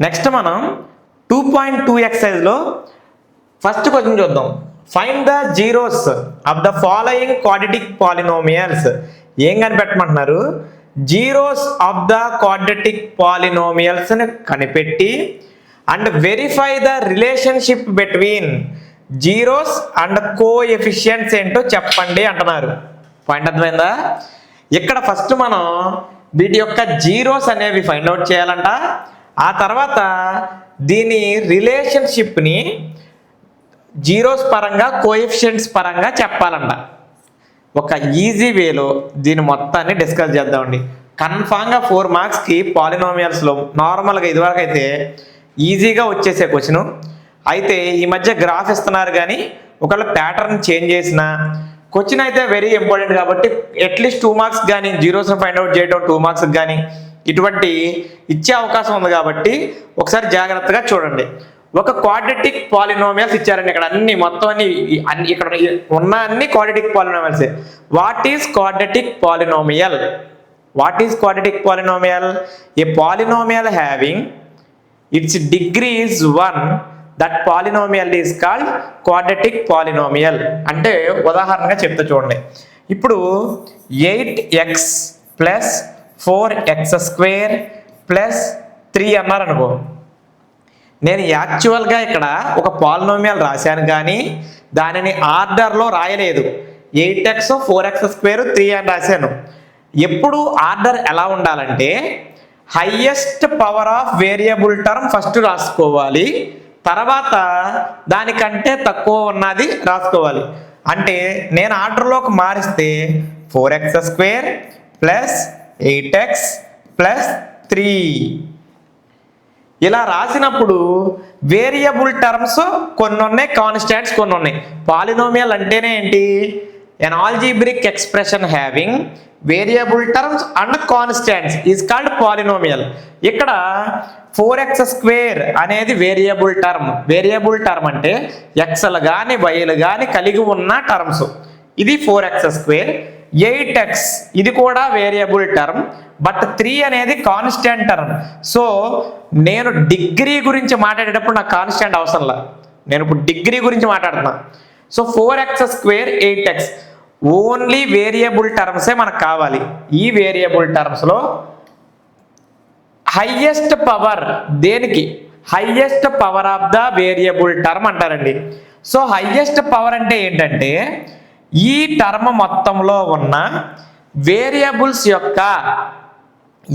Next మనం 2.2 ఎక్సర్సైజ్లో first question చూద్దాం. Find the zeros of the following quadratic polynomials. ఏం కనిపెట్టమంటున్నారు? Zeros of the quadratic polynomials ని కనిపెట్టి and verify the relationship between zeros and coefficients ఏంటో చెప్పండి అంటున్నారు. పాయింట్ అర్థమైందా? ఇక్కడ ఫస్ట్ మనం వీటి యొక్క జీరోస్ అనేవి ఫైండ్ అవుట్ చేయాలంట. ఆ తర్వాత దీని రిలేషన్షిప్ని జీరోస్ పరంగా కోఎఫిషియెంట్స్ పరంగా చెప్పాలంట. ఒక ఈజీ వేలో దీని మొత్తాన్ని డిస్కస్ చేద్దామండి. కన్ఫామ్గా 4 మార్క్స్కి పాలినోమియల్స్లో నార్మల్గా ఇదివరకు అయితే ఈజీగా వచ్చేసే క్వశ్చన్. అయితే ఈ మధ్య గ్రాఫ్ ఇస్తున్నారు కానీ ఒకవేళ ప్యాటర్న్ చేంజ్ చేసిన క్వశ్చన్ అయితే వెరీ ఇంపార్టెంట్ కాబట్టి అట్లీస్ట్ 2 మార్క్స్ కానీ జీరోస్ని ఫైండ్ అవుట్ చేయడం 2 మార్క్స్కి కానీ ఇటువంటి ఇచ్చే అవకాశం ఉంది కాబట్టి ఒకసారి జాగ్రత్తగా చూడండి. ఒక క్వాడ్రాటిక్ పాలినోమియల్స్ ఇచ్చారండి. ఇక్కడ అన్ని మొత్తం అన్ని ఇక్కడ ఉన్న అన్ని quadratic polynomials. What is quadratic polynomial? What is quadratic polynomial? A polynomial having it's degree is 1, that polynomial is called quadratic polynomial. అంటే ఉదాహరణగా చెప్తా చూడండి. ఇప్పుడు 8x ప్లస్ 4x² ప్లస్ 3 అన్నారనుకో. నేను యాక్చువల్గా ఇక్కడ ఒక పాలినోమియల్ రాశాను కానీ దానిని ఆర్డర్లో రాయలేదు. 8x 4x² 3 అని రాశాను. ఎప్పుడు ఆర్డర్ ఎలా ఉండాలంటే highest power of variable term first రాసుకోవాలి, తర్వాత దానికంటే తక్కువ ఉన్నది రాసుకోవాలి. అంటే నేను ఆర్డర్లోకి మారిస్తే 4x² ప్లస్ 8x ప్లస్ 3 ఇలా రాసినప్పుడు వేరియబుల్ టర్మ్స్ కొన్ని ఉన్నాయి, కాన్స్టాంట్స్ కొన్ని ఉన్నాయి. పాలినోమియల్ అంటేనే ఏంటి? An algebraic expression having variable terms and constants is called polynomial. ఇక్కడ 4x² అనేది వేరియబుల్ టర్మ్. వేరియబుల్ టర్మ్ అంటే ఎక్స్లు కానీ వైలు కానీ కలిగి ఉన్న టర్మ్స్. ఇది 4x². 8x ఇది కూడా వేరియబుల్ టర్మ్, బట్ 3 అనేది కాన్స్టాంట్ టర్మ్. సో నేను డిగ్రీ గురించి మాట్లాడేటప్పుడు నాకు కాన్స్టాంట్ అవసరంలా, నేను ఇప్పుడు డిగ్రీ గురించి మాట్లాడుతున్నా. So 4x², 8x only variable టర్మ్సే మనకు కావాలి. ఈ వేరియబుల్ టర్మ్స్లో హైయెస్ట్ పవర్ దేనికి? Highest power of the variable term అంటారండి. సో హైయెస్ట్ పవర్ అంటే ఏంటంటే ఈ టర్మ్ మొత్తంలో ఉన్న వేరియబుల్స్ యొక్క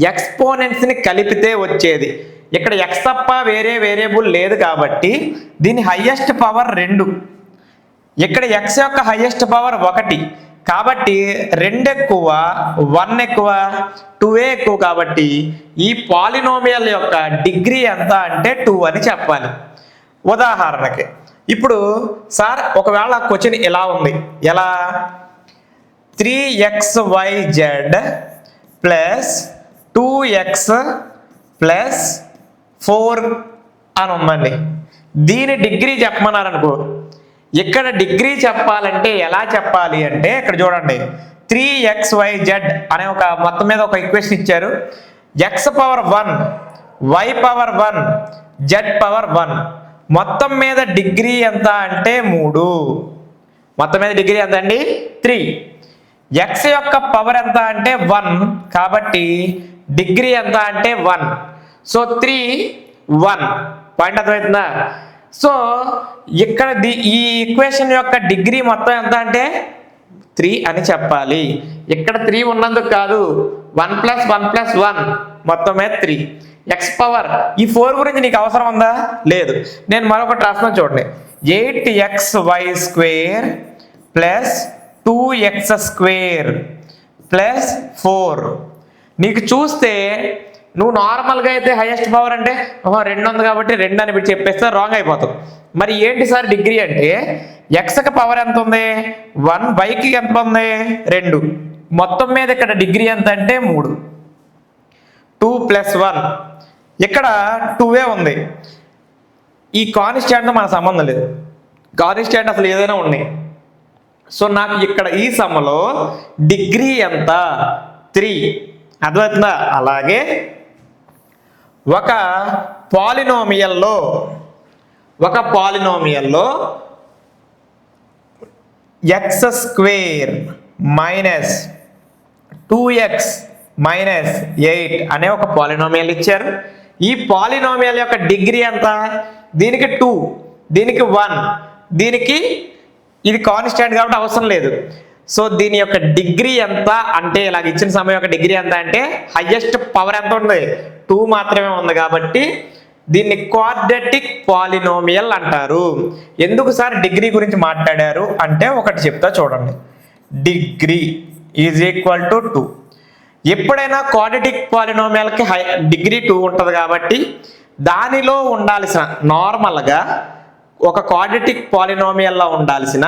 ఎక్స్పోనెంట్స్ని కలిపితే వచ్చేది. ఇక్కడ ఎక్స్ తప్ప వేరే వేరియబుల్ లేదు కాబట్టి దీని హైయెస్ట్ పవర్ 2. ఇక్కడ ఎక్స్ యొక్క హైయెస్ట్ పవర్ 1 కాబట్టి 2 ఎక్కువ 1 ఎక్కువ 2a ఎక్కువ కాబట్టి ఈ పాలినోమియల్ యొక్క డిగ్రీ ఎంత అంటే 2 అని చెప్పాలి. ఉదాహరణకి ఇప్పుడు సార్ ఒకవేళ క్వశ్చన్ ఇలా ఉంది, ఎలా? 3xyz ప్లస్ 2x ప్లస్ 4 అని ఉందండి. దీని డిగ్రీ చెప్పమన్నారు అనుకో. ఇక్కడ డిగ్రీ చెప్పాలంటే ఎలా చెప్పాలి అంటే ఇక్కడ చూడండి, 3xyz అనే ఒక మొత్తం మీద ఒక ఈక్వేషన్ ఇచ్చారు. x power 1, y power 1, z power 1. మొత్తం మీద డిగ్రీ ఎంత అంటే 3. మొత్తం మీద డిగ్రీ ఎంత అండి? 3. x యొక్క పవర్ ఎంత అంటే 1 కాబట్టి డిగ్రీ ఎంత అంటే 1. సో 3 1. పాయింట్ అర్థమవుతుందా? సో ఇక్కడ ఈ ఈక్వేషన్ యొక్క డిగ్రీ మొత్తం ఎంత అంటే 3 అని చెప్పాలి. ఇక్కడ 3 ఉన్నందుకు కాదు, 1 + 1 + 1 మొత్తం మీద 3. ఎక్స్ పవర్ ఈ 4 గురించి నీకు అవసరం ఉందా? లేదు. నేను మరొకటి రాస్తున్నాను చూడండి, 8xy² ప్లస్ 2x² ప్లస్ 4. నీకు చూస్తే నువ్వు నార్మల్గా అయితే హైయెస్ట్ పవర్ అంటే 2 ఉంది కాబట్టి 2 అని చెప్పేస్తే రాంగ్ అయిపోతుంది. మరి ఏంటి సార్ డిగ్రీ అంటే ఎక్స్కి పవర్ ఎంత ఉంది? 1, వైకి ఎంత ఉంది? 2. మొత్తం మీద ఇక్కడ డిగ్రీ ఎంత అంటే 3. 2 + 1 ఇక్కడ 2a ఉంది. ఈ కాన్స్టాంట్తో మన సంబంధం లేదు, కాన్స్టాంట్ అసలు ఏదైనా ఉన్నాయి. సో నాకు ఇక్కడ ఈ సమ్మలో డిగ్రీ ఎంత? 3. అర్థమవుతుందా? అలాగే ఒక పాలినోమియల్లో x square minus 2x minus 8 అనే ఒక పాలినోమియల్ ఇచ్చారు. ఈ పాలినోమియల్ యొక్క డిగ్రీ ఎంత? దీనికి 2, దీనికి 1, దీనికి ఇది కాన్స్టెంట్ కాబట్టి అవసరం లేదు. సో దీని యొక్క డిగ్రీ ఎంత అంటే, ఇలాగ ఇచ్చిన సమయం యొక్క డిగ్రీ ఎంత అంటే హైయెస్ట్ పవర్ ఎంత ఉంది? 2 మాత్రమే ఉంది కాబట్టి దీన్ని క్వాడ్రాటిక్ పాలినోమియల్ అంటారు. ఎందుకు సార్ డిగ్రీ గురించి మాట్లాడారు అంటే ఒకటి చెప్తా చూడండి. Degree is equal to 2. ఎప్పుడైనా క్వాడ్రాటిక్ పాలినోమియల్కి డిగ్రీ 2 ఉంటుంది కాబట్టి దానిలో ఉండాల్సిన నార్మల్గా ఒక క్వాడ్రాటిక్ పాలినోమియల్లో ఉండాల్సిన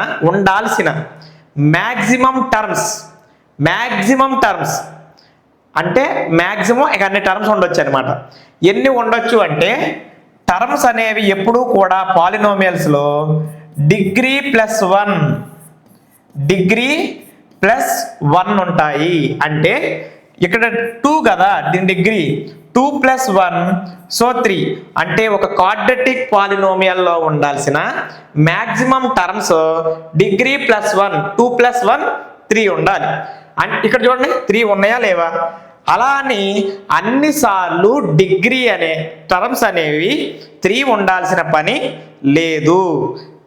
మ్యాక్సిమం టర్మ్స్ అంటే మ్యాక్సిమం ఇక అన్ని టర్మ్స్ ఉండొచ్చు అనమాట. ఎన్ని ఉండొచ్చు అంటే టర్మ్స్ అనేవి ఎప్పుడూ కూడా పాలినోమియల్స్లో డిగ్రీ ప్లస్ 1 ఉంటాయి. అంటే ఇక్కడ 2 కదా, దీని డిగ్రీ 2 + 1 సో 3. అంటే ఒక క్వాడ్రాటిక్ పాలినోమియల్లో ఉండాల్సిన మ్యాక్సిమం టర్మ్స్ డిగ్రీ ప్లస్ 1, 2 + 1 3 ఉండాలి. అండ్ ఇక్కడ చూడండి 3 ఉన్నాయా లేవా? అలా అని అన్నిసార్లు డిగ్రీ అనే టర్మ్స్ అనేవి 3 ఉండాల్సిన పని లేదు.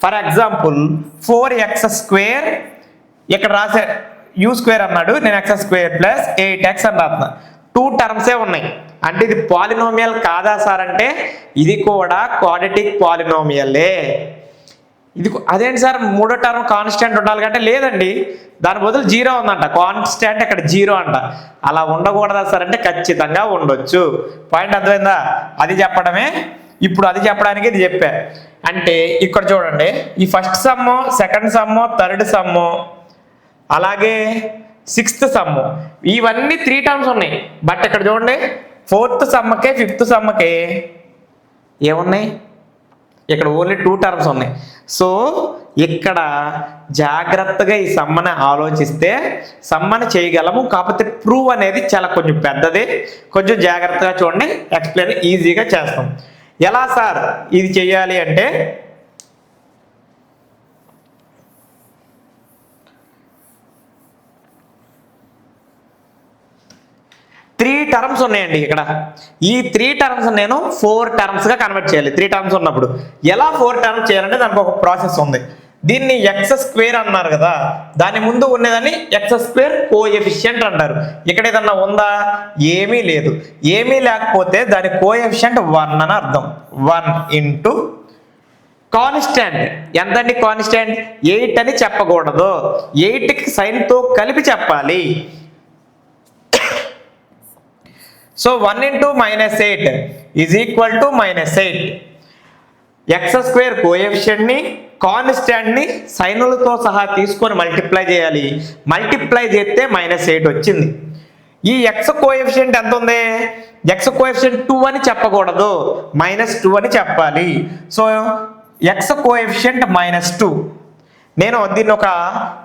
ఫర్ ఎగ్జాంపుల్ 4x² ఇక్కడ రాసే u² అన్నాడు, నేను x² + 8x అని రాస్తున్నా. 2 టర్మ్సే ఉన్నాయి అంటే ఇది పాలినోమియల్ కాదా సార్ అంటే ఇది కూడా క్వాడ్రాటిక్ పాలినోమియలే. ఇది అదేంటి సార్ మూడో టర్మ్ కాన్స్టెంట్ ఉండాలి అంటే లేదండి, దాని బదులు 0 ఉందంట. కాన్స్టెంట్ ఇక్కడ 0 అంట. అలా ఉండకూడదా సార్ అంటే ఖచ్చితంగా ఉండొచ్చు. పాయింట్ అర్థమైందా? అది చెప్పడమే. ఇప్పుడు అది చెప్పడానికి ఇది చెప్పా. అంటే ఇక్కడ చూడండి, ఈ first sum, second sum, third sum, అలాగే సిక్స్త్ సమ్ము, ఇవన్నీ 3 టర్మ్స్ ఉన్నాయి. బట్ ఇక్కడ చూడండి ఫోర్త్ సమ్మకే ఫిఫ్త్ సమ్మకే ఏమున్నాయి? ఇక్కడ ఓన్లీ 2 టర్మ్స్ ఉన్నాయి. సో ఇక్కడ జాగ్రత్తగా ఈ సమ్మని ఆలోచిస్తే సమ్మని చేయగలము. కాకపోతే ప్రూవ్ అనేది చాలా కొంచెం పెద్దది. కొంచెం జాగ్రత్తగా చూడండి, ఎక్స్ప్లెయిన్ ఈజీగా చేస్తాం. ఎలా సార్ ఇది చేయాలి అంటే 3 టర్మ్స్ ఉన్నాయండి. ఇక్కడ ఈ 3 టర్మ్స్ నేను 4 టర్మ్స్గా కన్వర్ట్ చేయాలి. 3 టర్మ్స్ ఉన్నప్పుడు ఎలా 4 టర్మ్స్ చేయాలంటే దానికి ఒక ప్రాసెస్ ఉంది. దీన్ని x² అన్నారు కదా, దాని ముందు ఉన్నదాన్ని x² కోఎఫిషియంట్ అంటారు. ఇక్కడ ఏదన్నా ఉందా? ఏమీ లేదు. ఏమీ లేకపోతే దాని కోఎఫిషియంట్ 1 అని అర్థం. 1 ఇంటూ కాన్స్టెంట్ ఎంతండి? కాన్స్టెంట్ 8 అని చెప్పకూడదు, 8కి సైన్తో కలిపి చెప్పాలి. So 1 into -8 is equal to -8. x² కోఎఫిషియంట్ని కాన్స్టెంట్ని సైనులతో సహా తీసుకొని మల్టిప్లై చేయాలి. మల్టిప్లై చేస్తే -8 వచ్చింది. ఈ x కోఎఫిషియంట్ ఎంత ఉంది? x కోఎఫిషియంట్ 2 అని చెప్పకూడదు, -2 అని చెప్పాలి. So x coefficient -2. నేను దీన్ని ఒక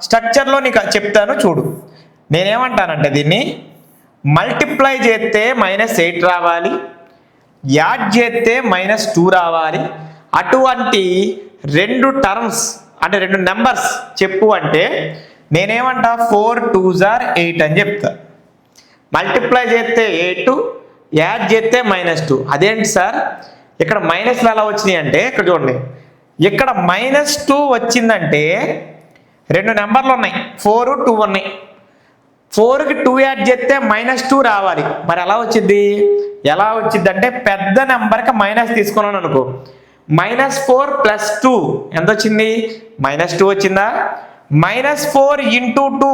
స్ట్రక్చర్లో నీకు చెప్తాను చూడు. నేనేమంటానంటే దీన్ని మల్టిప్లై చేస్తే -8 రావాలి, యాడ్ చేస్తే -2 రావాలి. అటువంటి 2 టర్మ్స్ అంటే 2 నెంబర్స్ చెప్పు అంటే నేనేమంటా 4 2s are 8 అని చెప్తా. మల్టిప్లై చేస్తే 8, యాడ్ చేస్తే -2. అదేంటి సార్ ఇక్కడ మైనస్లు ఎలా వచ్చినాయి అంటే ఇక్కడ చూడండి, ఇక్కడ -2 వచ్చిందంటే 2 నెంబర్లు ఉన్నాయి, 4 2 ఉన్నాయి. 4కి 2 యాడ్ చేస్తే -2 రావాలి. మరి ఎలా వచ్చింది? ఎలా వచ్చింది అంటే పెద్ద నెంబర్కి మైనస్ తీసుకున్నాను అనుకో, -4 + 2 ఎంత వచ్చింది? -2 వచ్చిందా? -4 ఇంటూ 2,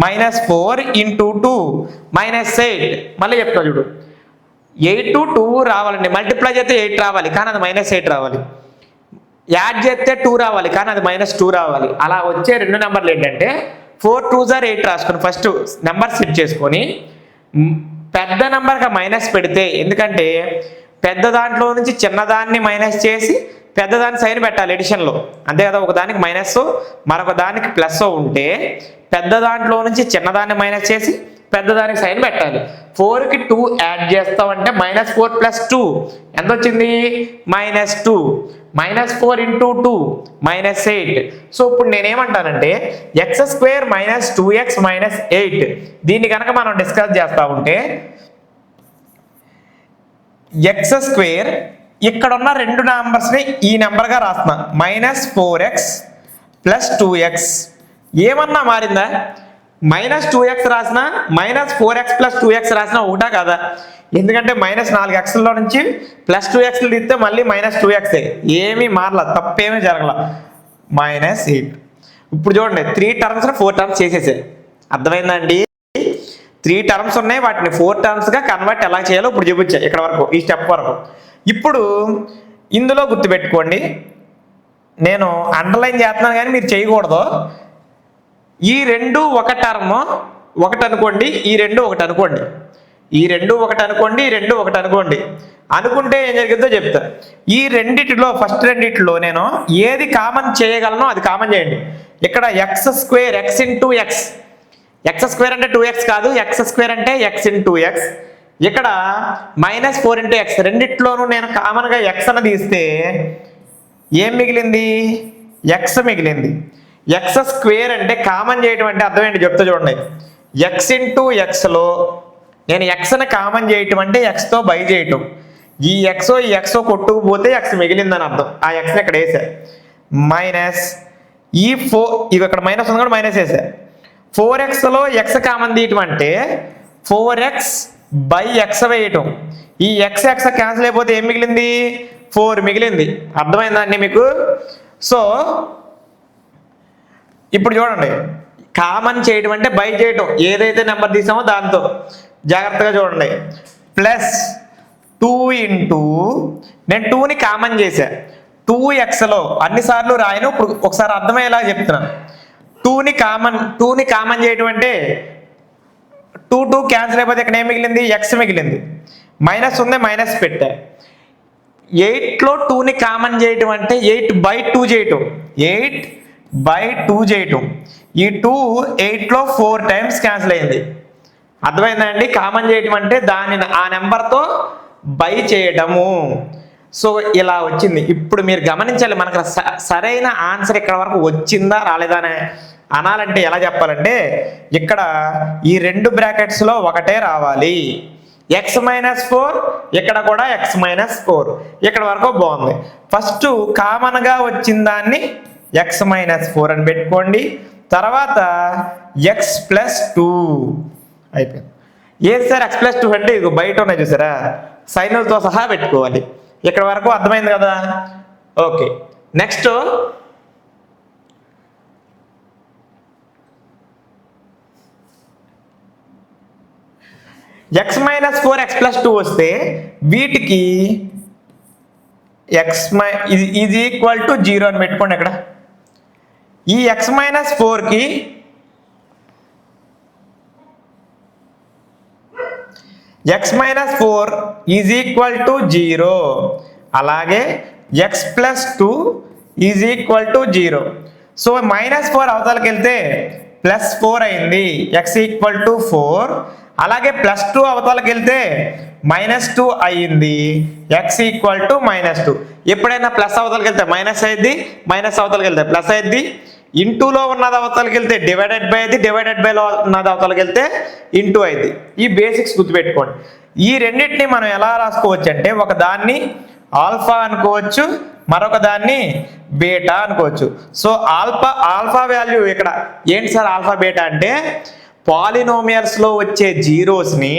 -4 ఇంటూ 2 -8. మళ్ళీ చెప్తా చూడు, 8 2 రావాలండి. మల్టిప్లై చేస్తే 8 రావాలి కానీ అది -8 రావాలి. యాడ్ చేస్తే 2 రావాలి కానీ అది -2 రావాలి. అలా వచ్చే 2 నెంబర్లు ఏంటంటే 4 2s are 8 రాసుకొని ఫస్ట్ నెంబర్ సెట్ చేసుకొని పెద్ద నెంబర్గా మైనస్ పెడితే, ఎందుకంటే పెద్ద దాంట్లో నుంచి చిన్నదాన్ని మైనస్ చేసి పెద్దదాన్ని సైన్ పెట్టాలి ఎడిషన్లో, అంతే కదా. ఒక దానికి మైనస్ మరొక దానికి ప్లస్ ఉంటే పెద్ద దాంట్లో నుంచి చిన్నదాన్ని మైనస్ చేసి పెద్దదానికి సైన్ పెట్టాలి. 4కి 2 యాడ్ చేస్తామంటే -4 + 2 ఎంత వచ్చింది? -2. -4 × 2 -8. సో ఇప్పుడు నేనేమంటానంటే x² - 2x - 8 దీన్ని కనుక మనం డిస్కస్ చేస్తా ఉంటే x² ఇక్కడ ఉన్న రెండు నంబర్స్ని ఈ నెంబర్గా రాస్తున్నా -4x + 2x. ఏమన్నా మారిందా? -2x రాసిన -4x + 2x రాసిన ఒకటా కదా? ఎందుకంటే -4xలో నుంచి +2x తీస్తే మళ్ళీ -2x ఏమీ మారలా, తప్పేమీ జరగల. -8. ఇప్పుడు చూడండి 3 టర్మ్స్ 4 టర్మ్స్ చేసేసే. అర్థమైందా అండి? 3 టర్మ్స్ ఉన్నాయి, వాటిని 4 టర్మ్స్గా కన్వర్ట్ ఎలా చేయాలో ఇప్పుడు చూపించా ఇక్కడ వరకు, ఈ స్టెప్ వరకు. ఇప్పుడు ఇందులో గుర్తుపెట్టుకోండి, నేను అండర్లైన్ చేస్తున్నాను కానీ మీరు చేయకూడదు. ఈ రెండు ఒక టర్మ్ ఒకటి అనుకోండి, ఈ రెండు ఒకటి అనుకోండి, ఈ రెండు ఒకటి అనుకోండి, ఈ రెండు ఒకటి అనుకోండి. అనుకుంటే ఏం జరిగిందో చెప్తా. ఈ రెండిటిలో ఫస్ట్ రెండిటిలో నేను ఏది కామన్ చేయగలనో అది కామన్ చేయండి. ఇక్కడ x² x × x, x² అంటే 2x కాదు, x² అంటే x × x. ఇక్కడ -4 × x, రెండిట్లోనూ నేను కామన్గా x అని తీస్తే ఏం మిగిలింది? x మిగిలింది. x² అంటే కామన్ చేయటం అంటే అర్థం ఏంటి చెప్తా చూడండి. x × xలో నేను xని కామన్ చేయటం అంటే xతో బై చేయటం. ఈ x కొట్టుకుపోతే x మిగిలిందని అర్థం. ఆ xని ఇక్కడ వేసా. మైనస్ ఈ 4, ఇవి ఇక్కడ మైనస్ ఉంది కూడా మైనస్ వేసా. 4xలో x కామన్ తీయటం అంటే 4x / x వేయటం. ఈ x క్యాన్సిల్ అయిపోతే ఏం మిగిలింది? 4 మిగిలింది. అర్థమైందండి మీకు? సో ఇప్పుడు చూడండి, కామన్ చేయటం అంటే బై చేయటం, ఏదైతే నెంబర్ తీసామో దాంతో. జాగ్రత్తగా చూడండి. +2 నేను 2ని కామన్ చేశా. 2xలో అన్నిసార్లు రాయను, ఇప్పుడు ఒకసారి అర్థమయ్యేలా చెప్తున్నాను. 2ని కామన్ చేయటం అంటే 2 క్యాన్సిల్ అయిపోతే ఇక్కడ ఏం మిగిలింది? x మిగిలింది. మైనస్ ఉంది, మైనస్ పెట్టా. 8లో 2ని కామన్ చేయటం అంటే 8/2 చేయటం, 8/2 చేయటం. ఈ 2 8లో 4 టైమ్స్ క్యాన్సిల్ అయింది. అర్థమైందండి? కామన్ చేయటం అంటే దానిని ఆ నెంబర్తో బై చేయటము. సో ఇలా వచ్చింది. ఇప్పుడు మీరు గమనించాలి, మనకు సరైన ఆన్సర్ ఇక్కడ వరకు వచ్చిందా రాలేదా అని అనాలంటే ఎలా చెప్పాలంటే, ఇక్కడ ఈ రెండు బ్రాకెట్స్లో ఒకటే రావాలి. x - 4, ఇక్కడ కూడా x - 4. ఇక్కడ వరకు బాగుంది. ఫస్ట్ కామన్గా వచ్చిన దాన్ని x - 4 అని పెట్టుకోండి. తర్వాత x + 2 అయిపోయింది. ఏది సార్ x + 2 అంటే? ఇది బయట ఉన్నాయి చూసారా, సైనులతో సహా పెట్టుకోవాలి. ఇక్కడ వరకు అర్థమైంది కదా? ఓకే, నెక్స్ట్ x - 4 x + 2 వస్తే వీటికి ఇది = 0 అని పెట్టుకోండి. ఇక్కడ ఈ x - 4కి x - 4 = 0, అలాగే x + 2 = 0. సో -4 అవతలకి వెళ్తే +4 అయింది, x = 4. అలాగే +2 అవతలకి వెళ్తే -2 అయ్యింది, x = -2. ఎప్పుడైనా ప్లస్ అవతలకి వెళ్తే మైనస్ అయ్యింది, మైనస్ అవతలకి వెళ్తే ప్లస్ అయ్యింది. ఇంటూలో ఉన్నది అవతలకి వెళ్తే డివైడెడ్ బై అయింది, డివైడెడ్ బైలో ఉన్నది అవతలకి వెళ్తే ఇంటూ అయింది. ఈ బేసిక్స్ గుర్తుపెట్టుకోండి. ఈ రెండింటిని మనం ఎలా రాసుకోవచ్చు అంటే, ఒక దాన్ని ఆల్ఫా అనుకోవచ్చు, మరొక దాన్ని బీటా అనుకోవచ్చు. సో ఆల్ఫా వాల్యూ ఇక్కడ ఏంటి సార్? ఆల్ఫా బీటా అంటే పాలినోమియల్స్లో వచ్చే జీరోస్ని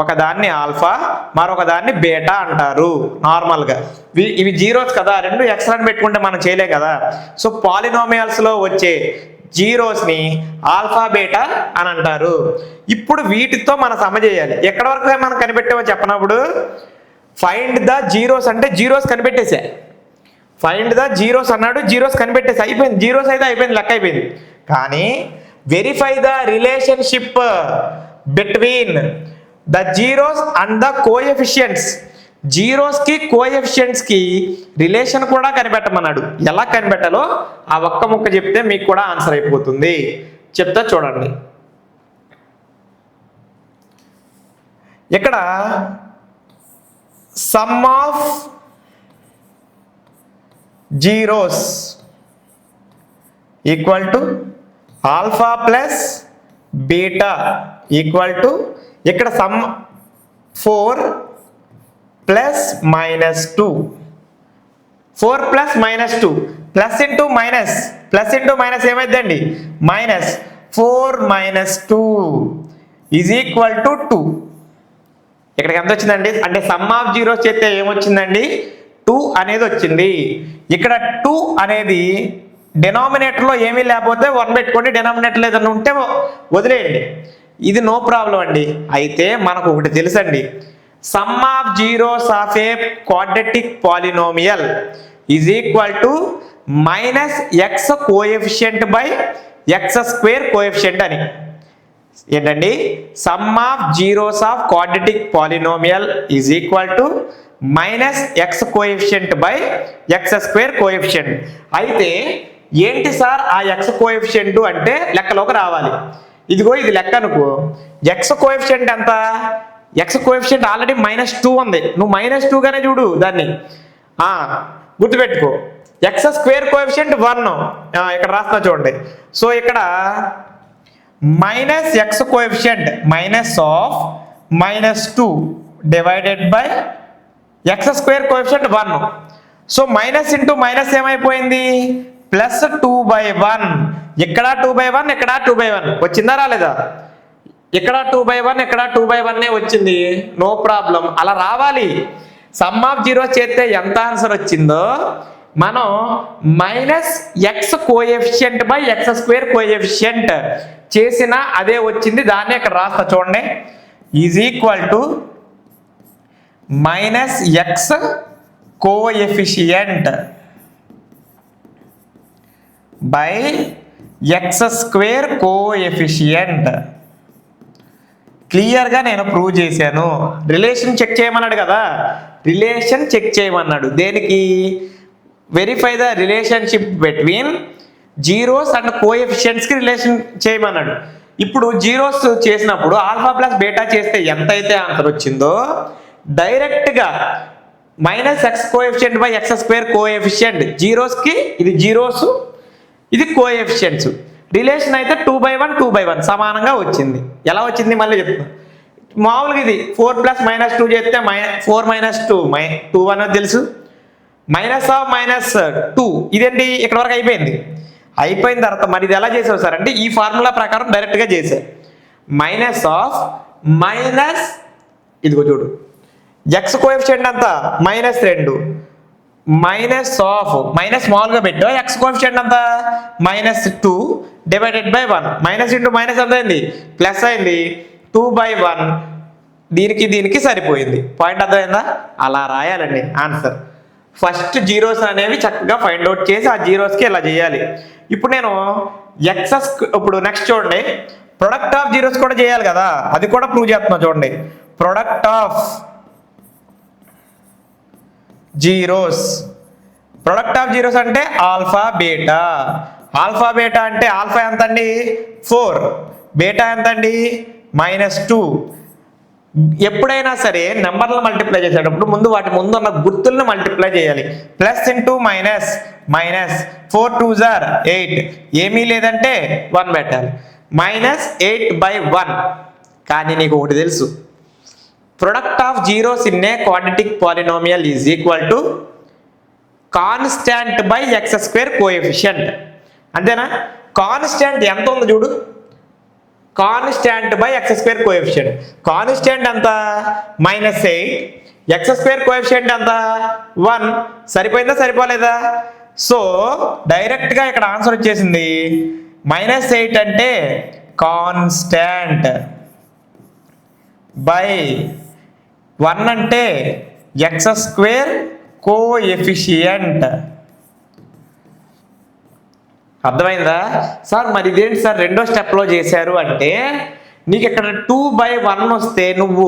ఒకదాన్ని ఆల్ఫా, మరొక దాన్ని బీటా అంటారు. నార్మల్గా ఇవి జీరోస్ కదా, రెండు ఎక్స్ట్రా పెట్టుకుంటే మనం చేయలేం కదా. సో పాలినోమియల్స్లో వచ్చే జీరోస్ని ఆల్ఫా బీటా అని అంటారు. ఇప్పుడు వీటితో మనం సమ చేయాలి. ఎక్కడి వరకు మనం కనిపెట్టామో చెప్పినప్పుడు ఫైండ్ ద జీరోస్ అంటే జీరోస్ కనిపెట్టేసా. ఫైండ్ ద జీరోస్ అన్నాడు, జీరోస్ కనిపెట్టేసి అయిపోయింది. జీరోస్ అయితే అయిపోయింది, లెక్క అయిపోయింది. కానీ verify the relationship between the zeros and the coefficients. జీరోస్కి కోఎఫిషియంట్స్కి రిలేషన్ కూడా కనిపెట్టమన్నాడు. ఎలా కనిపెట్టాలో ఆ ఒక్క ముక్క చెప్తే మీకు కూడా ఆన్సర్ అయిపోతుంది. చెప్తా చూడండి. ఇక్కడ sum of zeros equal to alpha plus beta equal to ఇక్కడ sum 4 plus minus 2 4 plus minus 2 plus into minus ఏమైందండి minus 4 minus 2 is equal to 2. ఇక్కడికి ఎంత వచ్చిందండి అంటే సమ్ ఆఫ్ జీరోస్ చేస్తే ఏమొచ్చిందండి 2 అనేది వచ్చింది. ఇక్కడ 2 అనేది డినామినేటర్లో ఏమీ లేకపోతే 1 పెట్టుకోండి, డినామినేటర్ ఏదైనా ఉంటే వదిలేయండి, ఇది నో ప్రాబ్లం అండి. అయితే మనకు ఒకటి తెలుసండి, some of zeros of a quadratic polynomial is equal to minus x coefficient by x square coefficient అని. ఏంటండి sum of zeros of quadratic polynomial is equal to minus x coefficient by x square coefficient. అయితే ఏంటి sir ఆ X coefficient అంటే లెక్కలోకి రావాలి. ఇదిగో ఇది లెక్క అనుకో, ఎక్స్ కోఎఫిషియంట్ ఎంత, ఎక్స్ కోఎఫిషియంట్ ఆల్రెడీ -2 ఉంది, నువ్వు -2 గానే చూడు దాన్ని, గుర్తుపెట్టుకో. ఎక్స్ స్క్వేర్ కోఎఫిషియంట్ 1 ఇక్కడ రాస్తా చూడండి. సో ఇక్కడ minus x coefficient minus of -2 divided by x square coefficient 1. So minus into minus ఏమైపోయింది ప్లస్ 2/1. ఇక్కడ 2/1 ఇక్కడ 2/1 వచ్చిందా రాలేదా? ఇక్కడ 2/1 ఇక్కడ 2/1 వచ్చింది, నో ప్రాబ్లం, అలా రావాలి. సమ్ ఆఫ్ జీరోస్ చేస్తే ఎంత ఆన్సర్ వచ్చిందో మనం minus x coefficient by x square coefficient చేసిన అదే వచ్చింది, దాన్ని ఇక్కడ రాస్తా చూడండి. Is equal to minus x coefficient by x square coefficient. క్లియర్గా నేను ప్రూవ్ చేశాను. రిలేషన్ చెక్ చేయమన్నాడు కదా, రిలేషన్ చెక్ చేయమన్నాడు. దేనికి? Verify the relationship between zeros and కోఎఫిషియంట్స్కి రిలేషన్ చేయమన్నాడు. ఇప్పుడు జీరోస్ చేసినప్పుడు ఆల్ఫా ప్లస్ బీటా చేస్తే ఎంత అయితే ఆన్సర్ వచ్చిందో డైరెక్ట్గా minus x coefficient by x square coefficient, జీరోస్కి ఇది జీరోస్ ఇది కోఎఫిషియంట్స్, రిలేషన్ అయితే 2/1 2/1 సమానంగా వచ్చింది. ఎలా వచ్చింది మళ్ళీ చెప్తాను. మామూలుగా ఇది 4 ప్లస్ -2 చేస్తే 4 - 2 అనేది తెలుసు, మైనస్ ఆఫ్ -2 ఇదేంటి ఇక్కడ వరకు అయిపోయింది. అయిపోయిన తర్వాత మరి ఇది ఎలా చేసావు సార్ అంటే ఈ ఫార్ములా ప్రకారం డైరెక్ట్గా చేసా. మైనస్ ఆఫ్ మైనస్ ఇదిగో చూడు ఎక్స్ కోఎఫిషియంట్ అంతా -2 మైనస్ ఆఫ్ మైనస్ స్మాల్గా పెట్టా ఎక్స్ కోఎఫిషియంట్ అంతా -2 divided by 1. Minus into minus ఎంత అయింది ప్లస్ అయింది 2/1. దీనికి దీనికి సరిపోయింది. పాయింట్ అర్థమైందా? అలా రాయాలండి ఆన్సర్. ఫస్ట్ జీరోస్ అనేవి చక్కగా ఫైండ్ అవుట్ చేసి ఆ జీరోస్కి ఇలా చేయాలి. ఇప్పుడు నేను ఇప్పుడు నెక్స్ట్ చూడండి, ప్రొడక్ట్ ఆఫ్ జీరోస్ కూడా చేయాలి కదా, అది కూడా ప్రూవ్ చేస్తున్నా చూడండి. Product of zeros, product of zeros అంటే ఆల్ఫా బీటా. ఆల్ఫా బీటా అంటే ఆల్ఫా ఎంత అండి 4, బీటా ఎంత అండి -2. ఎప్పుడైనా సరే నెంబర్లను మల్టిప్లై చేసేటప్పుడు ముందు వాటి ముందు ఉన్న గుర్తులను మల్టిప్లై చేయాలి. Plus into minus 4 2s are 8, ఏమీ లేదంటే 1 పెట్టాలి. -8/1. కానీ నీకు ఒకటి తెలుసు, product of zeros in a quadratic polynomial is equal to constant by x square coefficient. అంతేనా? కాన్స్టాంట్ ఎంత ఉంది చూడు, constant by x square coefficient. Constant ఎంత -8, ఎక్స్ స్క్వేర్ కోఎఫిషియంట్ ఎంత 1. సరిపోయిందా సరిపోలేదా? సో డైరెక్ట్గా ఇక్కడ ఆన్సర్ వచ్చేసింది. -8 అంటే కాన్స్టాంట్ బై 1 అంటే ఎక్స్ స్క్వేర్ కోఎఫిషియంట్. అర్థమైందా సార్? మరి ఇదేంటి సార్ రెండో స్టెప్లో చేశారు అంటే నీకు ఇక్కడ 2/1 వస్తే నువ్వు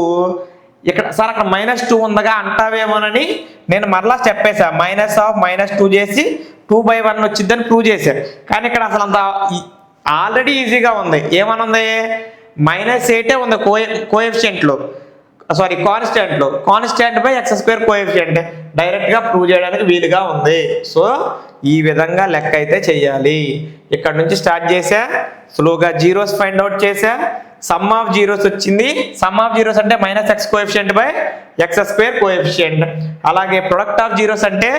ఇక్కడ సార్ అక్కడ -2 ఉందగా అంటావేమోనని నేను మరలా స్టెప్ వేసా. మైనస్ ఆఫ్ -2 చేసి 2/1 వచ్చిందని ప్రూవ్ చేశాను. కానీ ఇక్కడ అసలు అంత ఆల్రెడీ ఈజీగా ఉంది. ఏమనుంది? -8 ఉంది కోఎఫిషియంట్లో. Sorry constant by x square coefficient డైరెక్ట్గా ప్రూవ్ చేయడానికి వీలుగా ఉంది. సో ఈ విధంగా లెక్క అయితే చెయ్యాలి. ఇక్కడ నుంచి స్టార్ట్ చేసా, స్లోగా జీరోస్ ఫైండ్ అవుట్ చేసా, సమ్ ఆఫ్ జీరోస్ వచ్చింది. సమ్ ఆఫ్ జీరోస్ అంటే minus x coefficient by x square coefficient. అలాగే ప్రొడక్ట్ ఆఫ్ జీరోస్ అంటే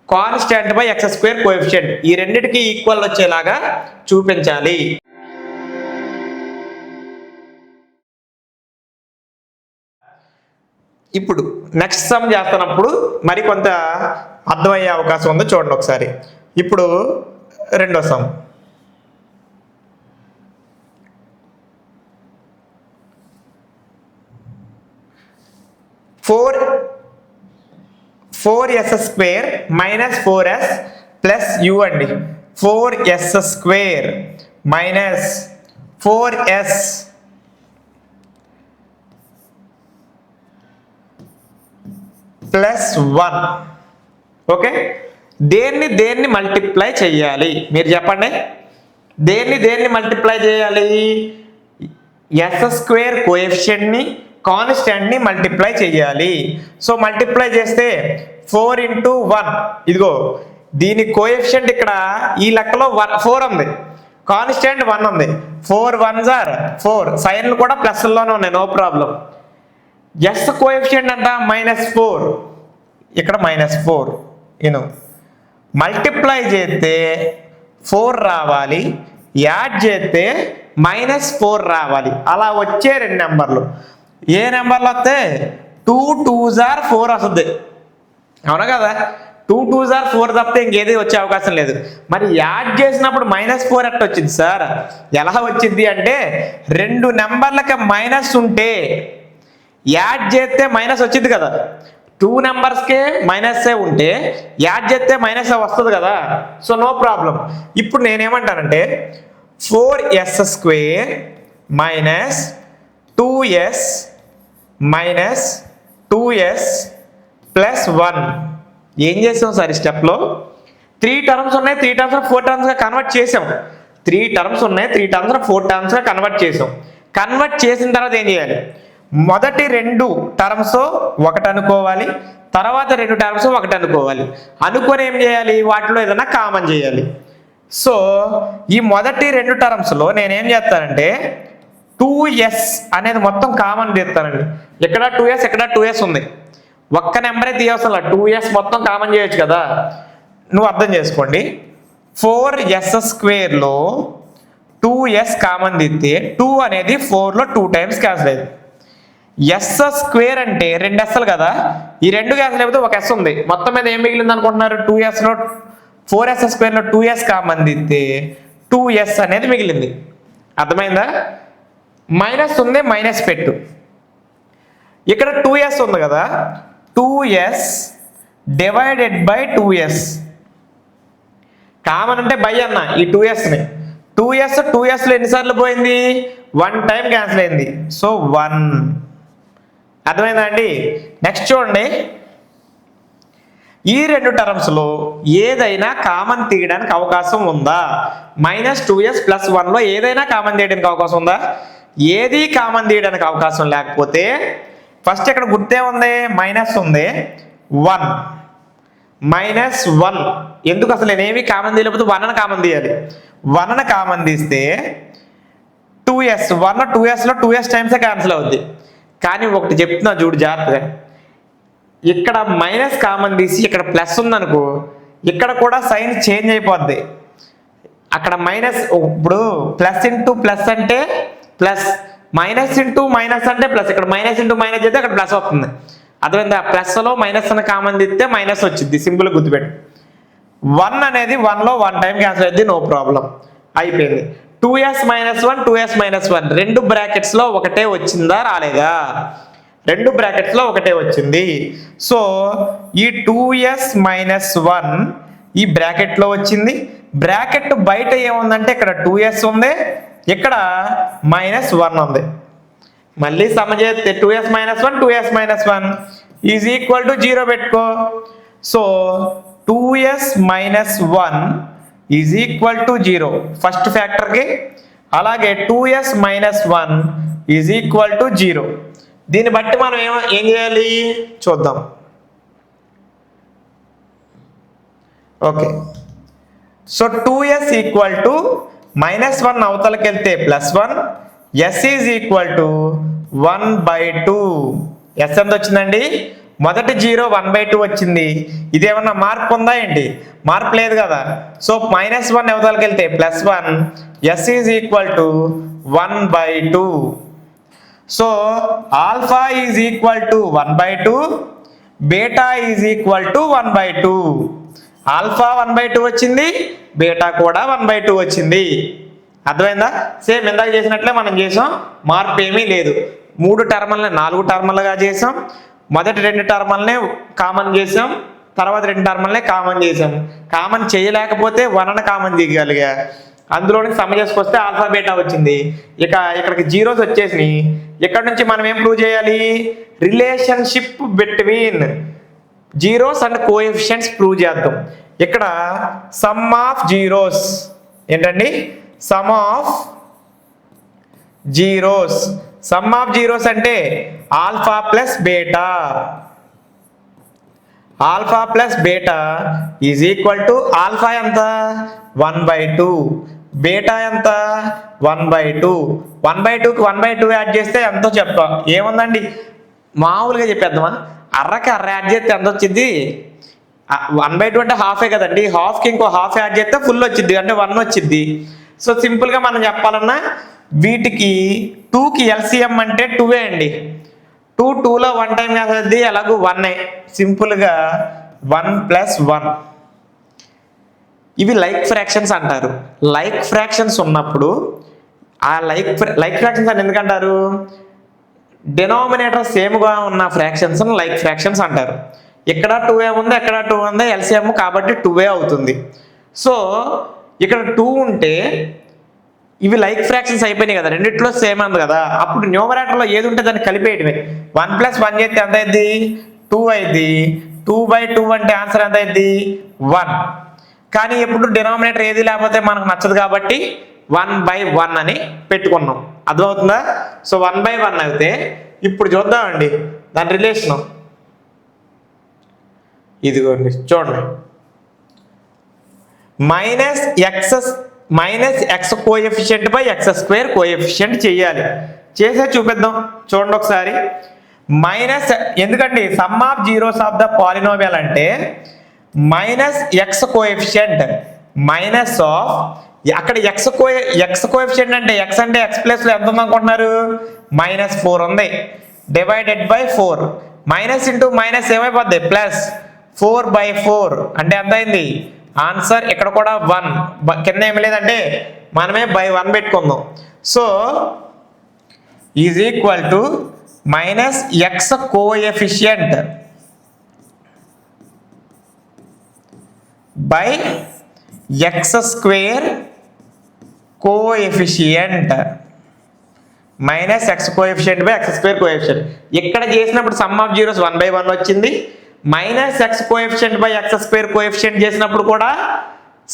constant by x square coefficient. ఈ రెండిటికి ఈక్వల్ వచ్చేలాగా చూపించాలి. ఇప్పుడు నెక్స్ట్ సమ్ చేస్తున్నప్పుడు మరి కొంత అర్థమయ్యే అవకాశం ఉందో చూడండి ఒకసారి. ఇప్పుడు రెండో sum. Four S square minus 4s plus యూ అండి. 4s square minus 4s plus 1. Okay, దేన్ని మల్టిప్లై చేయాలి మీరు చెప్పండి. దేన్ని మల్టిప్లై చేయాలి? ఎస్ స్క్వేర్ కోఎఫిషియంట్ని కాన్స్టాంట్ని మల్టిప్లై చేయాలి. సో మల్టిప్లై చేస్తే 4 into 1, ఇదిగో దీని కోఎఫిషియంట్ ఇక్కడ ఈ లెక్కలో 4 ఉంది, కాన్స్టాంట్ 1 ఉంది. 4 1s are 4, సైన్లు కూడా ప్లస్లోనే ఉన్నాయి, నో ప్రాబ్లం. ఎస్ కోఎఫిషియంట్ అంట -4, ఇక్కడ -4. నేను మల్టిప్లై చేస్తే 4 రావాలి, యాడ్ చేస్తే -4 రావాలి. అలా వచ్చే రెండు నెంబర్లు ఏ నెంబర్లు వస్తే 2 2s are 4 వస్తుంది, అవునా కదా? 2 2s are 4 తప్పితే ఇంకేది వచ్చే అవకాశం లేదు. మరి యాడ్ చేసినప్పుడు -4 ఎట్ట వచ్చింది సార్? ఎలా వచ్చింది అంటే రెండు నెంబర్లకి మైనస్ ఉంటే యాడ్ చేస్తే మైనస్ వచ్చింది కదా. 2 నెంబర్స్కే మైనస్ ఉంటే యాడ్ చేస్తే మైనస్ వస్తుంది కదా. So no problem. ఇప్పుడు నేనేమంటానంటే 4s square minus 2s minus 2s plus 1. ఏం చేసాం సార్ ఈ స్టెప్లో? 3 టర్మ్స్ ఉన్నాయి, 3 టర్మ్స్ 4 టర్మ్స్గా కన్వర్ట్ చేసాం. 3 టర్మ్స్ ఉన్నాయి, 3 టర్మ్స్ 4 టర్మ్స్గా కన్వర్ట్ చేసాం. కన్వర్ట్ చేసిన తర్వాత ఏం చేయాలి? మొదటి 2 టర్మ్స్ ఒకటి అనుకోవాలి, తర్వాత 2 టర్మ్స్ ఒకటి అనుకోవాలి. అనుకొని ఏం చేయాలి? వాటిలో ఏదైనా కామన్ చేయాలి. సో ఈ మొదటి 2 టర్మ్స్లో నేనేం చేస్తానంటే 2s అనేది మొత్తం కామన్ తీస్తానండి. ఇక్కడ 2s, ఇక్కడ 2s ఉంది, ఒక్క నెంబరే తీయవసరం, 2s మొత్తం కామన్ చేయొచ్చు కదా. నువ్వు అర్థం చేసుకోండి. 4s స్క్వేర్లో 2s కామన్ తీస్తే 2 అనేది 4లో 2 టైమ్స్ క్యాన్సిల్ అయింది. ఎస్ స్క్వేర్ అంటే 2 sలు కదా, ఈ 2 క్యాన్సిల్ అయిపోతే ఒక s ఉంది. మొత్తం మీద ఏం మిగిలింది అనుకుంటున్నారు? 2sలో 4s స్క్వేర్లో 2s కామన్ తీస్తే 2s అనేది మిగిలింది. అర్థమైందా? మైనస్ ఉంది, మైనస్ పెట్టు. ఇక్కడ 2s ఉంది కదా, 2s divided by 2s. Common అంటే బై అన్న ఈ 2sని. 2sలో ఎన్నిసార్లు పోయింది? 1 టైం క్యాన్సిల్ అయింది. సో 1. అర్థమైందా అండి? నెక్స్ట్ చూడండి, ఈ 2 టర్మ్స్లో ఏదైనా కామన్ తీయడానికి అవకాశం ఉందా? -2s ప్లస్ 1లో ఏదైనా కామన్ తీయడానికి అవకాశం ఉందా? ఏది కామన్ తీయడానికి అవకాశం లేకపోతే ఫస్ట్ ఇక్కడ గుర్తే ఉంది, మైనస్ ఉంది, 1 -1. ఎందుకు అసలు నేనేమి కామన్ తీయలేకపోతే 1 కామన్ తీయాలి. 1 కామన్ తీస్తే 2s, 1 2sలో 2s టైమ్సే క్యాన్సిల్ అవుద్ది. కానీ ఒకటి చెప్తున్నా చూడు జాగ్రత్తగా, ఇక్కడ మైనస్ కామన్ తీసి ఇక్కడ ప్లస్ ఉందనుకో, ఇక్కడ కూడా సైన్ చేంజ్ అయిపోద్ది. అక్కడ మైనస్, ఇప్పుడు ప్లస్ ఇంటూ ప్లస్ అంటే ప్లస్, మైనస్ ఇంటూ మైనస్ అంటే ప్లస్. ఇక్కడ మైనస్ ఇంటూ మైనస్ చేస్తే అక్కడ ప్లస్ వస్తుంది. అర్థమైందా? ప్లస్లో మైనస్ అని కామన్ తీస్తే మైనస్ వచ్చింది, సింపుల్గా గుర్తుపెట్టు. 1 అనేది 1లో 1 టైం క్యాన్సిల్ అయింది, నో ప్రాబ్లం, అయిపోయింది. 2s - 1 2s - 1 రెండు బ్రాకెట్స్లో ఒకటే వచ్చిందా రాలేదా? రెండు బ్రాకెట్స్లో ఒకటే వచ్చింది. సో ఈ 2s - 1 ఈ బ్రాకెట్లో వచ్చింది. బ్రాకెట్ బయట ఏముందంటే ఇక్కడ 2s ఉంది, ఇక్కడ -1 ఉంది. మళ్ళీ సమ చేస్తే 2s - 1 2s - 1 is equal to 0 పెట్టుకో. So 2s - 1 is equal to 0 first ఫ్యాక్టర్కి. అలాగే 2s - 1 ఈజ్ ఈక్వల్ టు 0. దీన్ని బట్టి మనం ఏం చేయాలి చూద్దాం. Okay, so 2s equal to -1 అవతలకి వెళ్తే +1, s is equal to 1/2. s ఎంత వచ్చిందండి? మొదటి 0 1/2 వచ్చింది. ఇదేమన్నా మార్పు ఉందా ఏంటి? మార్పు లేదు కదా. సో -1 అవతలకి వెళ్తే +1, s is equal to 1/2. So alpha is equal to 1/2, beta is equal to 1/2. Alpha 1/2 వచ్చింది, బీటా కూడా 1/2 వచ్చింది. అర్థమైందా? సేమ్ ఇందాక చేసినట్లే మనం చేసాం, మార్పు ఏమీ లేదు. 3 టర్ములని 4 టర్ములుగా చేసాం. మొదటి 2 టర్ములనే కామన్ చేసాం, తర్వాత 2 టర్ములనే కామన్ చేసాం. కామన్ చేయలేకపోతే 1 కామన్ చేయగలిగా, అందులోనికి సమ చేసుకొస్తే ఆల్ఫా బీటా వచ్చింది. ఇక్కడికి జీరోస్ వచ్చేసినాయి. ఇక్కడ నుంచి మనం ఏం ప్రూవ్ చేయాలి? Relationship between zeros and coefficients prove చేద్దాం. ఇక్కడ సమ్ ఆఫ్ జీరోస్ ఏంటండి? Sum of zeros. Sum of zeros అంటే alpha plus beta. Alpha plus beta is equal to alpha ఎంత? 1/2, బీటా ఎంత? 1/2. 1/2కి 1/2 యాడ్ చేస్తే ఎంతో చెప్పా. ఏముందండి, మామూలుగా చెప్పేద్దామా? అర్రకి అర్ర యాడ్ చేస్తే ఎంత వచ్చింది? 1/2 అంటే హాఫే కదండి. హాఫ్కి ఇంకో హాఫ్ యాడ్ చేస్తే ఫుల్ వచ్చింది, అంటే 1 వచ్చింది. సో సింపుల్గా మనం చెప్పాలన్నా వీటికి 2కి ఎల్సిఎం అంటే 2 అండి. 2 2లో 1 టైం వేస్తుంది, ఎలాగూ 1. సింపుల్గా 1 + 1. ఇవి లైక్ ఫ్రాక్షన్స్ అంటారు. లైక్ ఫ్రాక్షన్స్ ఉన్నప్పుడు ఆ లైక్ ఫ్రాక్షన్స్ అని ఎందుకంటారు? డినామినేటర్ సేమ్గా ఉన్న ఫ్రాక్షన్స్ లైక్ ఫ్రాక్షన్స్ అంటారు. ఇక్కడ 2a ఉంది, ఎక్కడ 2 ఉంది, ఎల్సిఎం కాబట్టి 2a అవుతుంది. సో ఇక్కడ 2 ఉంటే ఇవి లైక్ ఫ్రాక్షన్స్ అయిపోయినాయి కదా, రెండిట్లో సేమ్ ఉంది కదా. అప్పుడు న్యూమరేటర్లో ఏది ఉంటే దాన్ని కలిపేయటమే. 1 + 1 చేస్తే ఎంత అయింది? 2 అయింది. 2/2 అంటే ఆన్సర్ ఎంత అయింది? 1. కానీ ఎప్పుడు డినామినేటర్ ఏది లేకపోతే మనకు నచ్చదు కాబట్టి 1/1 అని పెట్టుకున్నాం. అర్థమవుతుందా? సో 1/1 అయితే ఇప్పుడు చూద్దామండి దాని రిలేషను. ఇదిగోండి చూడండి, -x coefficient by x² coefficient చేయాలి. చేసే చూపిద్దాం, చూడండి ఒకసారి. ఎందుకండి some of zeros of the polynomial అంటే -x కోఎఫిషియంట్ మైనస్ ఆఫ్, అక్కడ x కోఎఫిషియంట్ అంటే x అంటే x ప్లస్లో ఎంత ఉంది అనుకుంటున్నారు? -4 ఉంది, divided by 4. Minus into minus ఏమైపోద్ది? ప్లస్ 4/4 అంటే ఎంత అయింది? ఆన్సర్ ఇక్కడ కూడా 1. కింద ఏమి లేదంటే మనమే /1 పెట్టుకుందాం. So is equal to -x coefficient by x² coefficient -x coefficient by x² coefficient. ఇక్కడ చేసినప్పుడు సమ్ ఆఫ్ జీరోస్ 1/1 వచ్చింది. -x coefficient by x² coefficient చేసినప్పుడు కూడా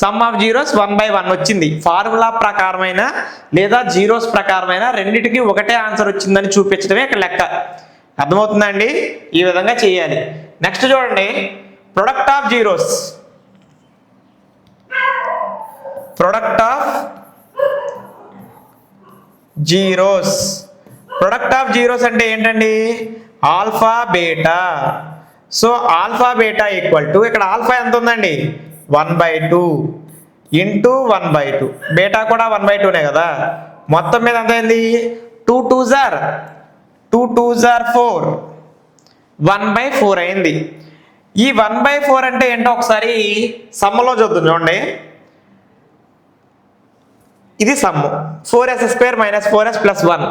సమ్ ఆఫ్ జీరోస్ 1/1 వచ్చింది. ఫార్ములా ప్రకారమైన లేదా జీరోస్ ప్రకారమైన రెండిటికి ఒకటే ఆన్సర్ వచ్చిందని చూపించడమే ఇక్కడ లెక్క. అర్థమవుతుందా అండి? ఈ విధంగా చేయాలి. నెక్స్ట్ చూడండి, product of zeros. Product of zeros. Product of zeros అంటే ఏంటండి? Alpha beta. So alpha beta equal to, ఇక్కడ ఆల్ఫా ఎంత ఉందండి? 1/2 ఇంటూ 1/2. బీటా కూడా 1/2నే కదా. మొత్తం మీద ఎంత అయింది? 2 2s are 4, 1/4 అయింది. ఈ 1/4 అంటే ఏంటో ఒకసారి సమ్మలో చూద్దాం. చూడండి, ఇది సమ్ము. 4s² - 4s + 1.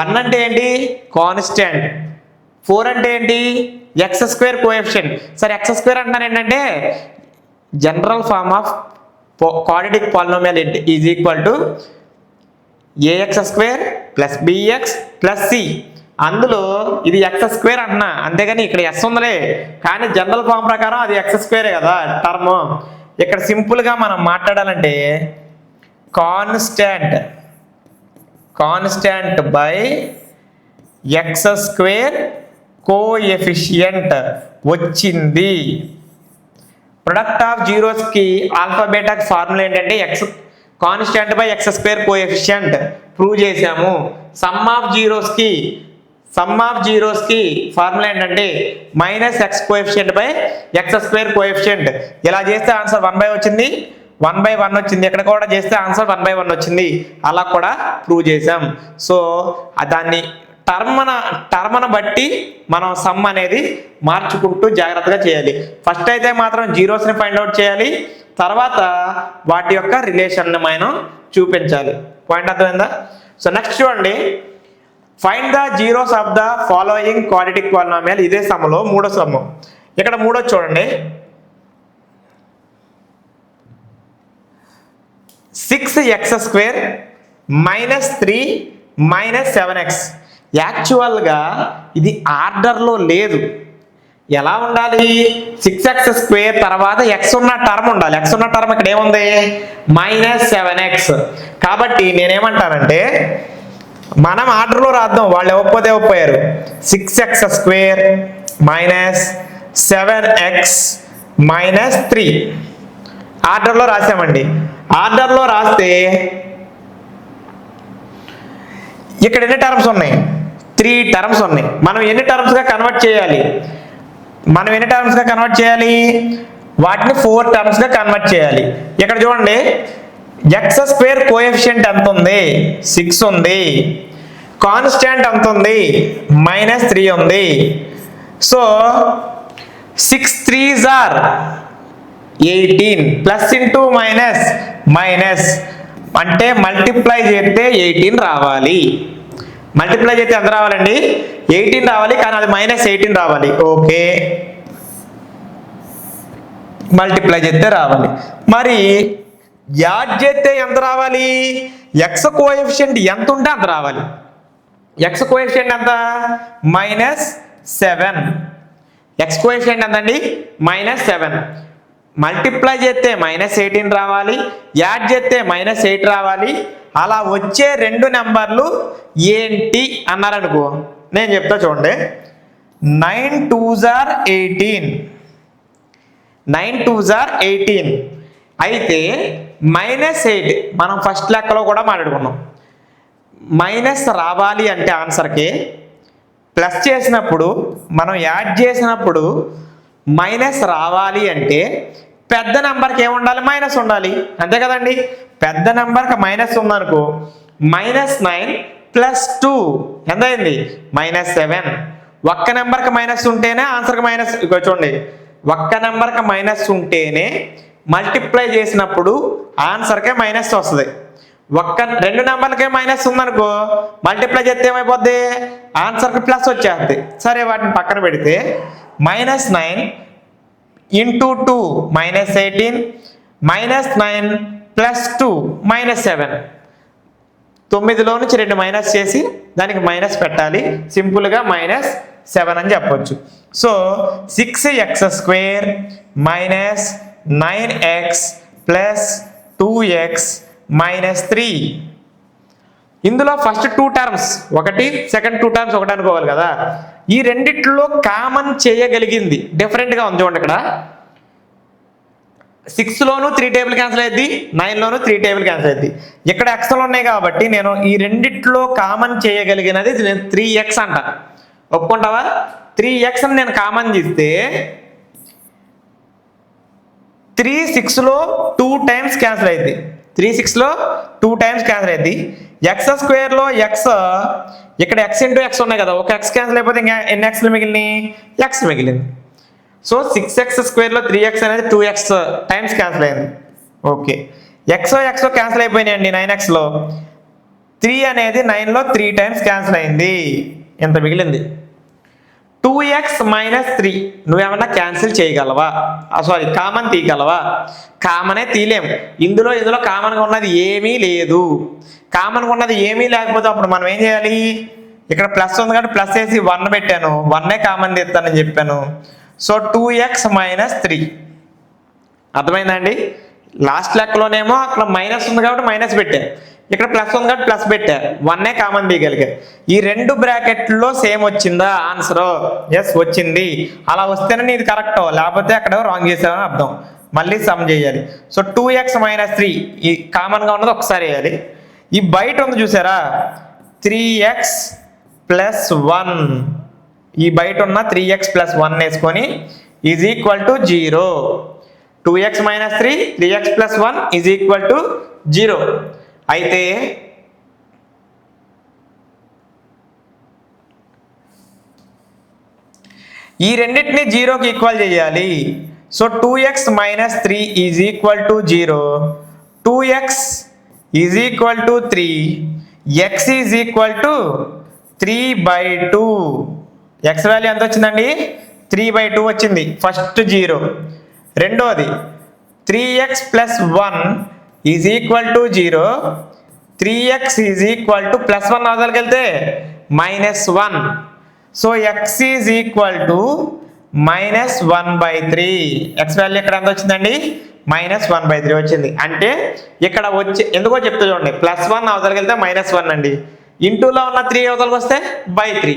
1 అంటే ఏంటి? కాన్స్టెంట్. 4 అంటే ఏంటి? x² coefficient. సరే x² అంటున్నాను ఏంటంటే general form of quadratic polynomial is equal to ax² + bx + c. అందులో ఇది x² అంటున్నా, అంతేగాని ఇక్కడ s ఉందలే, కానీ జనరల్ ఫార్మ్ ప్రకారం అది x² కదా టర్మ్. ఇక్కడ సింపుల్గా మనం మాట్లాడాలంటే constant by x square coefficient వచ్చింది. ప్రొడక్ట్ ఆఫ్ జీరోస్కి ఆల్ఫా బీటాకి ఫార్ములా ఏంటంటే X constant by x square coefficient prove చేసాము. సమ్ ఆఫ్ జీరోస్కి ఫార్ములా ఏంటంటే minus x coefficient by x square coefficient. ఇలా చేస్తే ఆన్సర్ 1/1 వచ్చింది, 1/1 వచ్చింది. ఇక్కడ కూడా చేస్తే ఆన్సర్ 1/1 వచ్చింది. అలా కూడా ప్రూవ్ చేసాం. సో దాన్ని టర్మ్ను బట్టి మనం సమ్ అనేది మార్చుకుంటూ జాగ్రత్తగా చేయాలి. ఫస్ట్ అయితే మాత్రం జీరోస్ని ఫైండ్ అవుట్ చేయాలి, తర్వాత వాటి యొక్క రిలేషన్ని మనం చూపించాలి. పాయింట్ అర్థమైందా? సో నెక్స్ట్ చూడండి, find the zeros of the following quadratic polynomial. ఇదే సమ్లో మూడో సమ్ము. ఇక్కడ మూడో చూడండి, 6x² - 3 - 7x. యాక్చువల్గా ఇది ఆర్డర్లో లేదు. ఎలా ఉండాలి? 6x² తర్వాత ఎక్స్ ఉన్న టర్మ్ ఉండాలి. ఎక్స్ ఉన్న టర్మ్ ఇక్కడ ఏముంది? -7x. కాబట్టి నేనేమంటానంటే మనం ఆర్డర్లో రాద్దాం, వాళ్ళు ఇవ్వకపోయారు. 6x² - 7x - 3 ఆర్డర్లో రాసామండి. ఆర్డర్లో రాస్తే ఇక్కడ ఎన్ని టర్మ్స్ ఉన్నాయి? 3 టర్మ్స్ ఉన్నాయి. మనం ఎన్ని టర్మ్స్గా కన్వర్ట్ చేయాలి? వాటిని 4 టర్మ్స్గా కన్వర్ట్ చేయాలి. ఇక్కడ చూడండి, x² కోఎఫిషియంట్ ఎంత ఉంది? 6 ఉంది. కాన్స్టాంట్ ఎంత ఉంది? -3 ఉంది. So 6 3s are 18 plus into minus అంటే మల్టిప్లై చేస్తే 18 రావాలి. మల్టిప్లై చేస్తే ఎంత రావాలండి? 18 రావాలి, కానీ అది -18 రావాలి. ఓకే, మల్టిప్లై చేస్తే రావాలి. మరి యాడ్ చేస్తే ఎంత రావాలి? ఎక్స్ కోఎఫిషియంట్ ఎంత ఉంటే అంత రావాలి. ఎక్స్ కోఎఫిషియంట్ ఎంత? -7. ఎక్స్ కోఎఫిషియంట్ ఎంతండి? -7. మల్టిప్లై చేస్తే -18 రావాలి, యాడ్ చేస్తే -8 రావాలి. అలా వచ్చే రెండు నెంబర్లు ఏంటి అన్నారనుకో, నేను చెప్తా చూడండి. 9 2s are 18. 9 2s are 18. అయితే -8 మనం ఫస్ట్ లెక్కలో కూడా మాట్లాడుకున్నాం. మైనస్ రావాలి అంటే ఆన్సర్కి ప్లస్ చేసినప్పుడు, మనం యాడ్ చేసినప్పుడు మైనస్ రావాలి అంటే పెద్ద నెంబర్కి ఏముండాలి? మైనస్ ఉండాలి, అంతే కదండి. పెద్ద నెంబర్కి మైనస్ ఉందనుకో, -9 + 2 ఎంత అయింది? -7. ఒక్క నెంబర్కి మైనస్ ఉంటేనే ఆన్సర్కి మైనస్. చూడండి, ఒక్క నెంబర్కి మైనస్ ఉంటేనే మల్టిప్లై చేసినప్పుడు ఆన్సర్కే మైనస్ వస్తుంది. రెండు నెంబర్లకే మైనస్ ఉందనుకో, మల్టిప్లై చేస్తే ఏమైపోద్ది? ఆన్సర్కి ప్లస్ వచ్చేస్తుంది. సరే, వాటిని పక్కన పెడితే -9 × 2 -18 -9 + 2 -7. 9లో నుంచి 2 మైనస్ చేసి దానికి మైనస్ పెట్టాలి. సింపుల్గా -7 అని చెప్పొచ్చు. So 6x² - 9x + 2x - 3. ఇందులో ఫస్ట్ 2 టర్మ్స్ ఒకటి, సెకండ్ 2 టర్మ్స్ ఒకటి అనుకోవాలి కదా. ఈ రెండిట్లో కామన్ చేయగలిగింది డిఫరెంట్గా ఉంది. చూడండి, ఇక్కడ 6లోనూ 3 టేబుల్ క్యాన్సిల్ అయ్యింది, 9లోనూ 3 టేబుల్ క్యాన్సిల్ అయ్యింది. ఇక్కడ ఎక్స్లు ఉన్నాయి కాబట్టి నేను ఈ రెండిట్లో కామన్ చేయగలిగినది నేను 3x అంట. ఒప్పుకుంటావా? 3x అని నేను కామన్ చేస్తే 3 6లో 2 టైమ్స్ క్యాన్సిల్ అయింది. 3 6లో 2 టైమ్స్ క్యాన్సిల్ అయింది. x² x, ఇక్కడ x × x ఉన్నాయి కదా, ఒక x క్యాన్సిల్ అయిపోతే ఇంకా ఎన్ని xలు మిగిలినాయి? x మిగిలింది. సో 6x² 3x అనేది 2x టైమ్స్ క్యాన్సిల్ అయింది. ఓకే, x క్యాన్సిల్ అయిపోయినాయండి. 9xలో 3 అనేది 9లో 3 టైమ్స్ క్యాన్సిల్ అయింది. ఎంత మిగిలింది? 2x - 3. నువ్వేమన్నా క్యాన్సిల్ చేయగలవా? సారీ, కామన్ తీయగలవా? కామనే తీయలేము. ఇందులో కామన్గా ఉన్నది ఏమీ లేదు. కామన్గా ఉన్నది ఏమీ లేకపోతే అప్పుడు మనం ఏం చేయాలి? ఇక్కడ ప్లస్ ఉంది కాబట్టి ప్లస్ వేసి 1 పెట్టాను, 1 కామన్ తీస్తానని చెప్పాను. So 2x - 3. అర్థమైందండి? లాస్ట్ లెక్కలోనేమో అక్కడ మైనస్ ఉంది కాబట్టి మైనస్ పెట్టాను. ఇక్కడ ప్లస్ ఉంది కాబట్టి ప్లస్ పెట్టా, 1 కామన్ తీయగలిగా. ఈ రెండు బ్రాకెట్లో సేమ్ వచ్చిందా ఆన్సర్? ఎస్ వచ్చింది. అలా వస్తేనే నీది కరెక్ట్, లేకపోతే అక్కడ రాంగ్ చేసావని అర్థం. మళ్ళీ సమ్ చేయాలి. సో 2x - 3 ఈ కామన్గా ఉన్నది ఒకసారి వేయాలి. ఈ బయట ఉంది చూసారా 3x + 1, ఈ బయట ఉన్న 3x + 1 వేసుకొని is equal to 0. 2x - 3 3x + 1 is equal to 0. అయితే ఈ రెండింటిని 0కి ఈక్వల్ చేయాలి. So 2x - 3 is equal to 0, 2x is equal to 3, x is equal to 3/2. x value ఎంత వచ్చిందండి? 3/2 వచ్చింది. ఫస్ట్ 0. రెండోది 3x + 1 is equal to 0, 3x is equal to +1 అవతలకి వెళ్తే -1. So x is equal to -1/3. x value ఇక్కడ ఎంత వచ్చిందండి? -1/3 వచ్చింది. అంటే ఇక్కడ వచ్చి ఎందుకో చెప్తా చూడండి, +1 అవతలకి వెళ్తే -1 అండి, ఇంటూలో ఉన్న 3 అవతలకి వస్తే /3,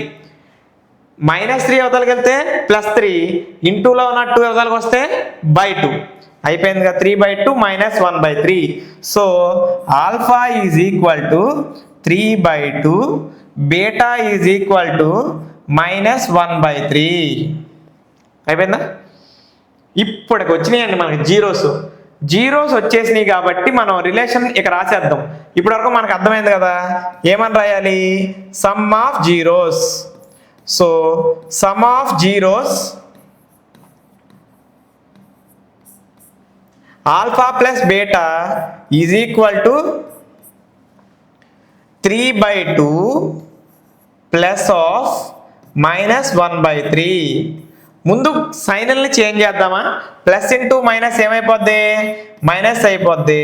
-3 అవతలకి వెళ్తే +3, ఇంటూలో ఉన్న 2 అవతలకి వస్తే /2. అయిపోయింది కదా, 3/2 -1/3. So alpha is equal to 3/2, beta is equal to -1/3. అయిపోయిందా? ఇప్పటికి వచ్చినాయండి మనకి జీరోస్ వచ్చేసినాయి కాబట్టి మనం రిలేషన్ ఇక రాసేద్దాం. ఇప్పటివరకు మనకు అర్థమైంది కదా, ఏమని రాయాలి? Sum of zeros. So sum of zeros alpha plus beta is equal to 3/2 plus of -1/3. ముందు సైన్ల్ని చేంజ్ చేద్దామా? ప్లస్ ఇంటూ మైనస్ ఏమైపోద్ది? మైనస్ అయిపోద్ది.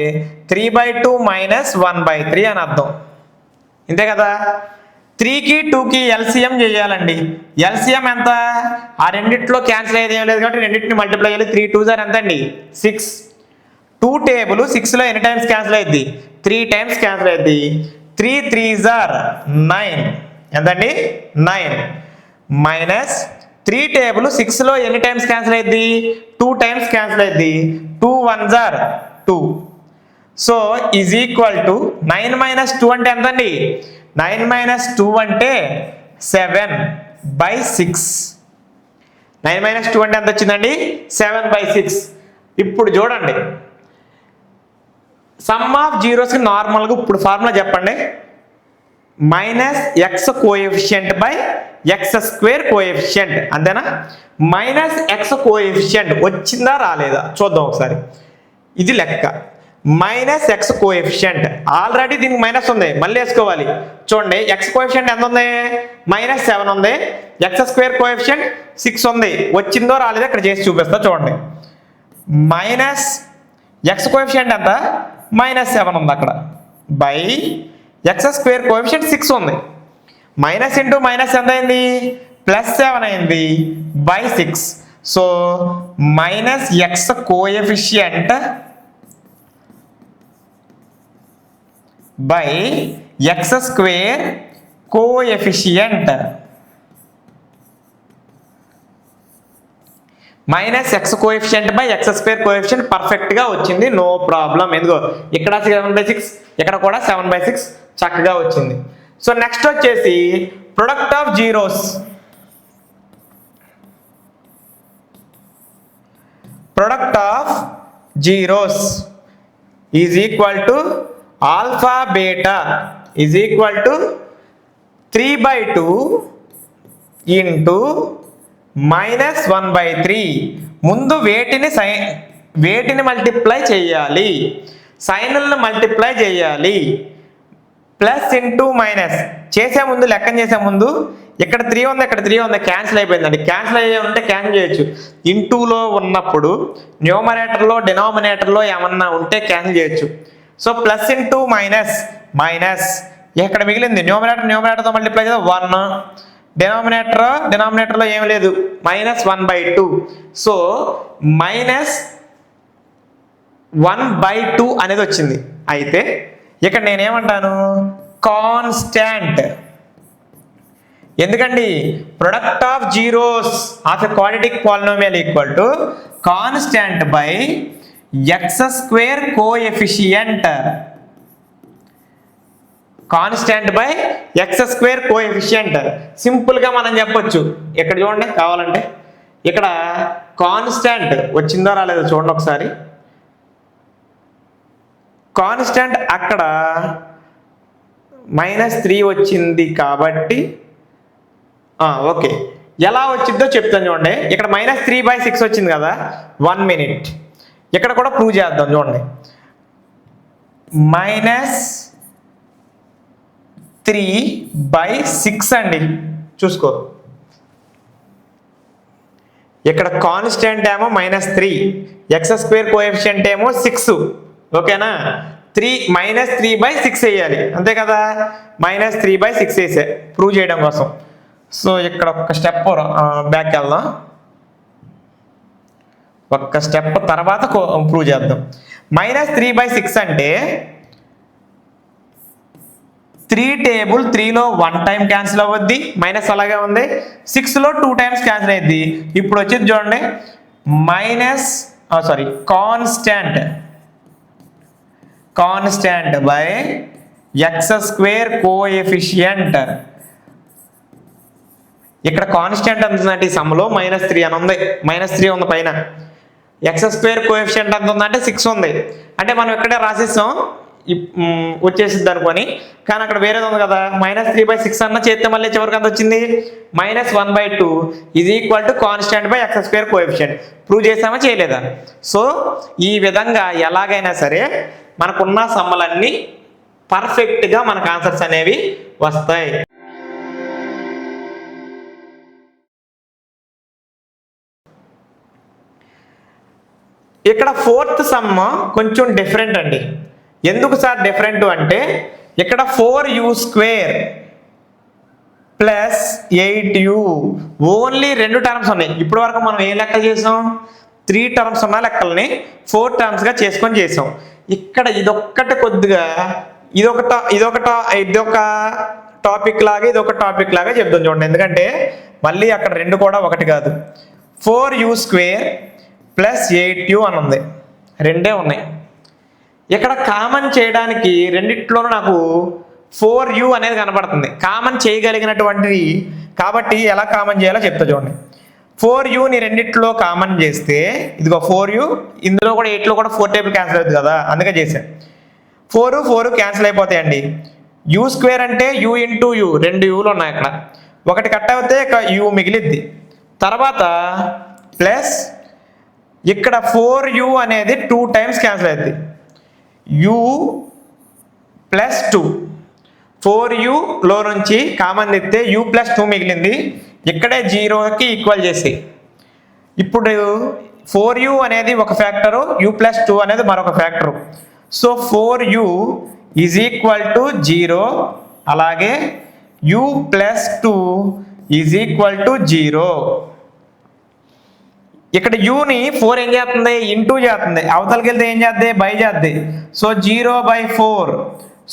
3/2 -1/3 అని అర్థం. ఇంతే కదా. 3కి 2కి ఎల్సిఎం చేయాలండి. ఎల్సిఎం ఎంత? ఆ రెండిట్లో క్యాన్సిల్ అయ్యేది ఏం లేదు కాబట్టి రెండింటిని మల్టిప్లై చేయాలి. 3 2s ఆర్ ఎంత అండి? 6. 2 టేబుల్ 6లో ఎన్ని టైమ్స్ క్యాన్సిల్ అయ్యింది? 3 టైమ్స్ క్యాన్సిల్ అయ్యింది. 3 3s ఆర్ 9. ఎంతండి? 9 మైనస్ 3 టేబుల్ 6లో ఎన్ని టైమ్స్ క్యాన్సిల్ అయ్యింది? 2 టైమ్స్ క్యాన్సిల్ అయ్యింది. 2 1s are 2. So is equal to 9 - 2 అంటే ఎంతండి? 9 - 2 అంటే 7/6. 9 - 2 అంటే ఎంత వచ్చిందండి? 7/6. ఇప్పుడు చూడండి, సమ్ ఆఫ్ జీరోస్కి నార్మల్గా ఇప్పుడు ఫార్ములా చెప్పండి. -x coefficient by x² coefficient. అంతేనా? -x కోఎఫిషియంట్ వచ్చిందా రాలేదా చూద్దాం ఒకసారి. ఇది లెక్క. -x కోఎఫిషియంట్ ఆల్రెడీ దీనికి మైనస్ ఉంది, మళ్ళీ వేసుకోవాలి. చూడండి, x కోఎఫిషియంట్ ఎంత ఉంది? -7 ఉంది. x² కోఎఫిషియంట్ 6 ఉంది. వచ్చిందో రాలేదో ఇక్కడ చేసి చూపిస్తా చూడండి. -x కోఎఫిషియంట్ ఎంత? -7 ఉంది అక్కడ, బై x² కోఎఫిషియంట్ 6 ఉంది. మైనస్ ఇంటూ మైనస్ ఎంత అయింది? +7 అయింది by 6. So -x coefficient by x² coefficient. -x coefficient by x² coefficient perfect గా వచ్చింది, నో ప్రాబ్లం. ఎందుకో ఇక్కడ 7/6, ఇక్కడ కూడా 7/6 చక్కగా వచ్చింది. సో నెక్స్ట్ వచ్చేసి product of zeros. Product of zeros is equal to alpha beta is equal to 3/2 into -1/3. ముందు వేటిని మల్టిప్లై చేయాలి? సైన్లను మల్టిప్లై చేయాలి. ప్లస్ ఇంటూ మైనస్ చేసే ముందు, లెక్కన చేసే ముందు ఇక్కడ 3 ఉంది, ఇక్కడ 3 ఉంది, క్యాన్సిల్ అయిపోయిందండి. క్యాన్సిల్ అయ్యే ఉంటే క్యాన్సిల్ చేయొచ్చు. ఇంటూలో ఉన్నప్పుడు న్యూమరేటర్లో డినామినేటర్లో ఏమన్నా ఉంటే క్యాన్సిల్ చేయొచ్చు. So plus into minus minus, ఇక్కడ మిగిలింది న్యూమరేటర్తో మల్టిప్లై చేస్తే 1, డినామినేటర్లో ఏం లేదు, -1/2. సో -1/2 అనేది వచ్చింది. అయితే ఇక్కడ నేనేమంటాను, కాన్స్టాంట్. ఎందుకండి, product of zeros of a quadratic polynomial equal to constant by x square coefficient. Constant by x square coefficient. సింపుల్గా మనం చెప్పొచ్చు. ఇక్కడ చూడండి కావాలంటే, ఇక్కడ కాన్స్టాంట్ వచ్చిందో రాలేదో చూడండి ఒకసారి. కాన్స్టాంట్ అక్కడ -3 వచ్చింది కాబట్టి ఓకే, ఎలా వచ్చిందో చెప్తాను చూడండి. ఇక్కడ -3/6 వచ్చింది కదా, 1 minute. ఇక్కడ కూడా ప్రూవ్ చేద్దాం చూడండి. -3/6 అండి, చూసుకో. ఇక్కడ కాన్స్టెంట్ ఏమో -3, ఎక్స్ స్క్వేర్ కోఎఫిషియంట్ ఏమో 6. ఓకేనా, -3/6 వేయాలి అంతే కదా. -3/6 వేసే ప్రూవ్ చేయడం కోసం. సో ఇక్కడ ఒక్క స్టెప్ బ్యాక్ వెళ్దాం, ఒక్క స్టెప్ తర్వాత ప్రూవ్ చేద్దాం. -3/6 అంటే 3 టేబుల్ 3లో 1 టైం క్యాన్సిల్ అవ్వద్ది, మైనస్ అలాగే ఉంది. 6లో 2 టైమ్స్ క్యాన్సిల్ అయ్యింది. ఇప్పుడు వచ్చేది చూడండి, constant by x square coefficient. ఇక్కడ కాన్స్టాంట్ అంటుందంటే ఈ సమ్లో -3 అని ఉంది, -3 ఉంది పైన. ఎక్స్ స్క్వేర్ కోఎఫిషియంట్ ఎంత ఉందంటే 6 ఉంది. అంటే మనం ఇక్కడే రాసేస్తాం వచ్చేసిద్ది అనుకొని, కానీ అక్కడ వేరేది ఉంది కదా. -3/6 అన్న చేస్తే మళ్ళీ చివరికి ఎంత వచ్చింది, -1/2 is equal to constant by x square coefficient. Prove చేసామా చేయలేదా? సో ఈ విధంగా ఎలాగైనా సరే మనకున్న సమ్మలన్నీ పర్ఫెక్ట్గా మనకు ఆన్సర్స్ అనేవి వస్తాయి. ఇక్కడ 4th సమ్ కొంచెం డిఫరెంట్ అండి. ఎందుకు సార్ డిఫరెంట్ అంటే, ఇక్కడ 4u² plus 8u only 2 terms ఉన్నాయి. ఇప్పటి వరకు మనం ఏ లెక్కలు చేసాం, 3 టర్మ్స్ ఉన్న లెక్కల్ని 4 టర్మ్స్గా చేసుకొని చేసాం. ఇక్కడ ఇదొక్కటి కొద్దిగా ఇదొక టాపిక్ లాగా ఇదొక టాపిక్ లాగా చెప్తాం చూడండి. ఎందుకంటే మళ్ళీ అక్కడ 2 కూడా ఒకటి కాదు. 4u² ప్లస్ 8u అని ఉంది, 2 ఉన్నాయి. ఇక్కడ కామన్ చేయడానికి రెండిట్లోనూ నాకు 4u అనేది కనబడుతుంది, కామన్ చేయగలిగినటువంటిది. కాబట్టి ఎలా కామన్ చేయాలో చెప్తా చూడండి. 4uని రెండిట్లో కామన్ చేస్తే ఇదిగో 4u, ఇందులో కూడా 8లో కూడా 4 టేబుల్ క్యాన్సిల్ అవుతుంది కదా, అందుకే చేశాను. 4 క్యాన్సిల్ అయిపోతాయండి. u² అంటే u ఇంటూ u, 2 uలు ఉన్నాయి అక్కడ, ఒకటి కట్ అవుతే u మిగిలిద్ది. తర్వాత ప్లస్ ఇక్కడ 4u అనేది 2 టైమ్స్ క్యాన్సిల్ అవుతుంది, u ప్లస్ 2. 4uలో నుంచి కామన్ తెస్తే u ప్లస్ 2 మిగిలింది, ఇక్కడే 0కి ఈక్వల్ చేసి. ఇప్పుడు 4u అనేది ఒక ఫ్యాక్టరు, u ప్లస్ 2 అనేది మరొక factor. So 4u is equal to 0, అలాగే u plus 2 is equal to 0. ఇక్కడ యూని 4 ఏం చేస్తుంది, ఇంటూ చేస్తుంది, అవతలకి వెళ్తే ఏం చేద్ది, బై చేద్ది. So 0/4.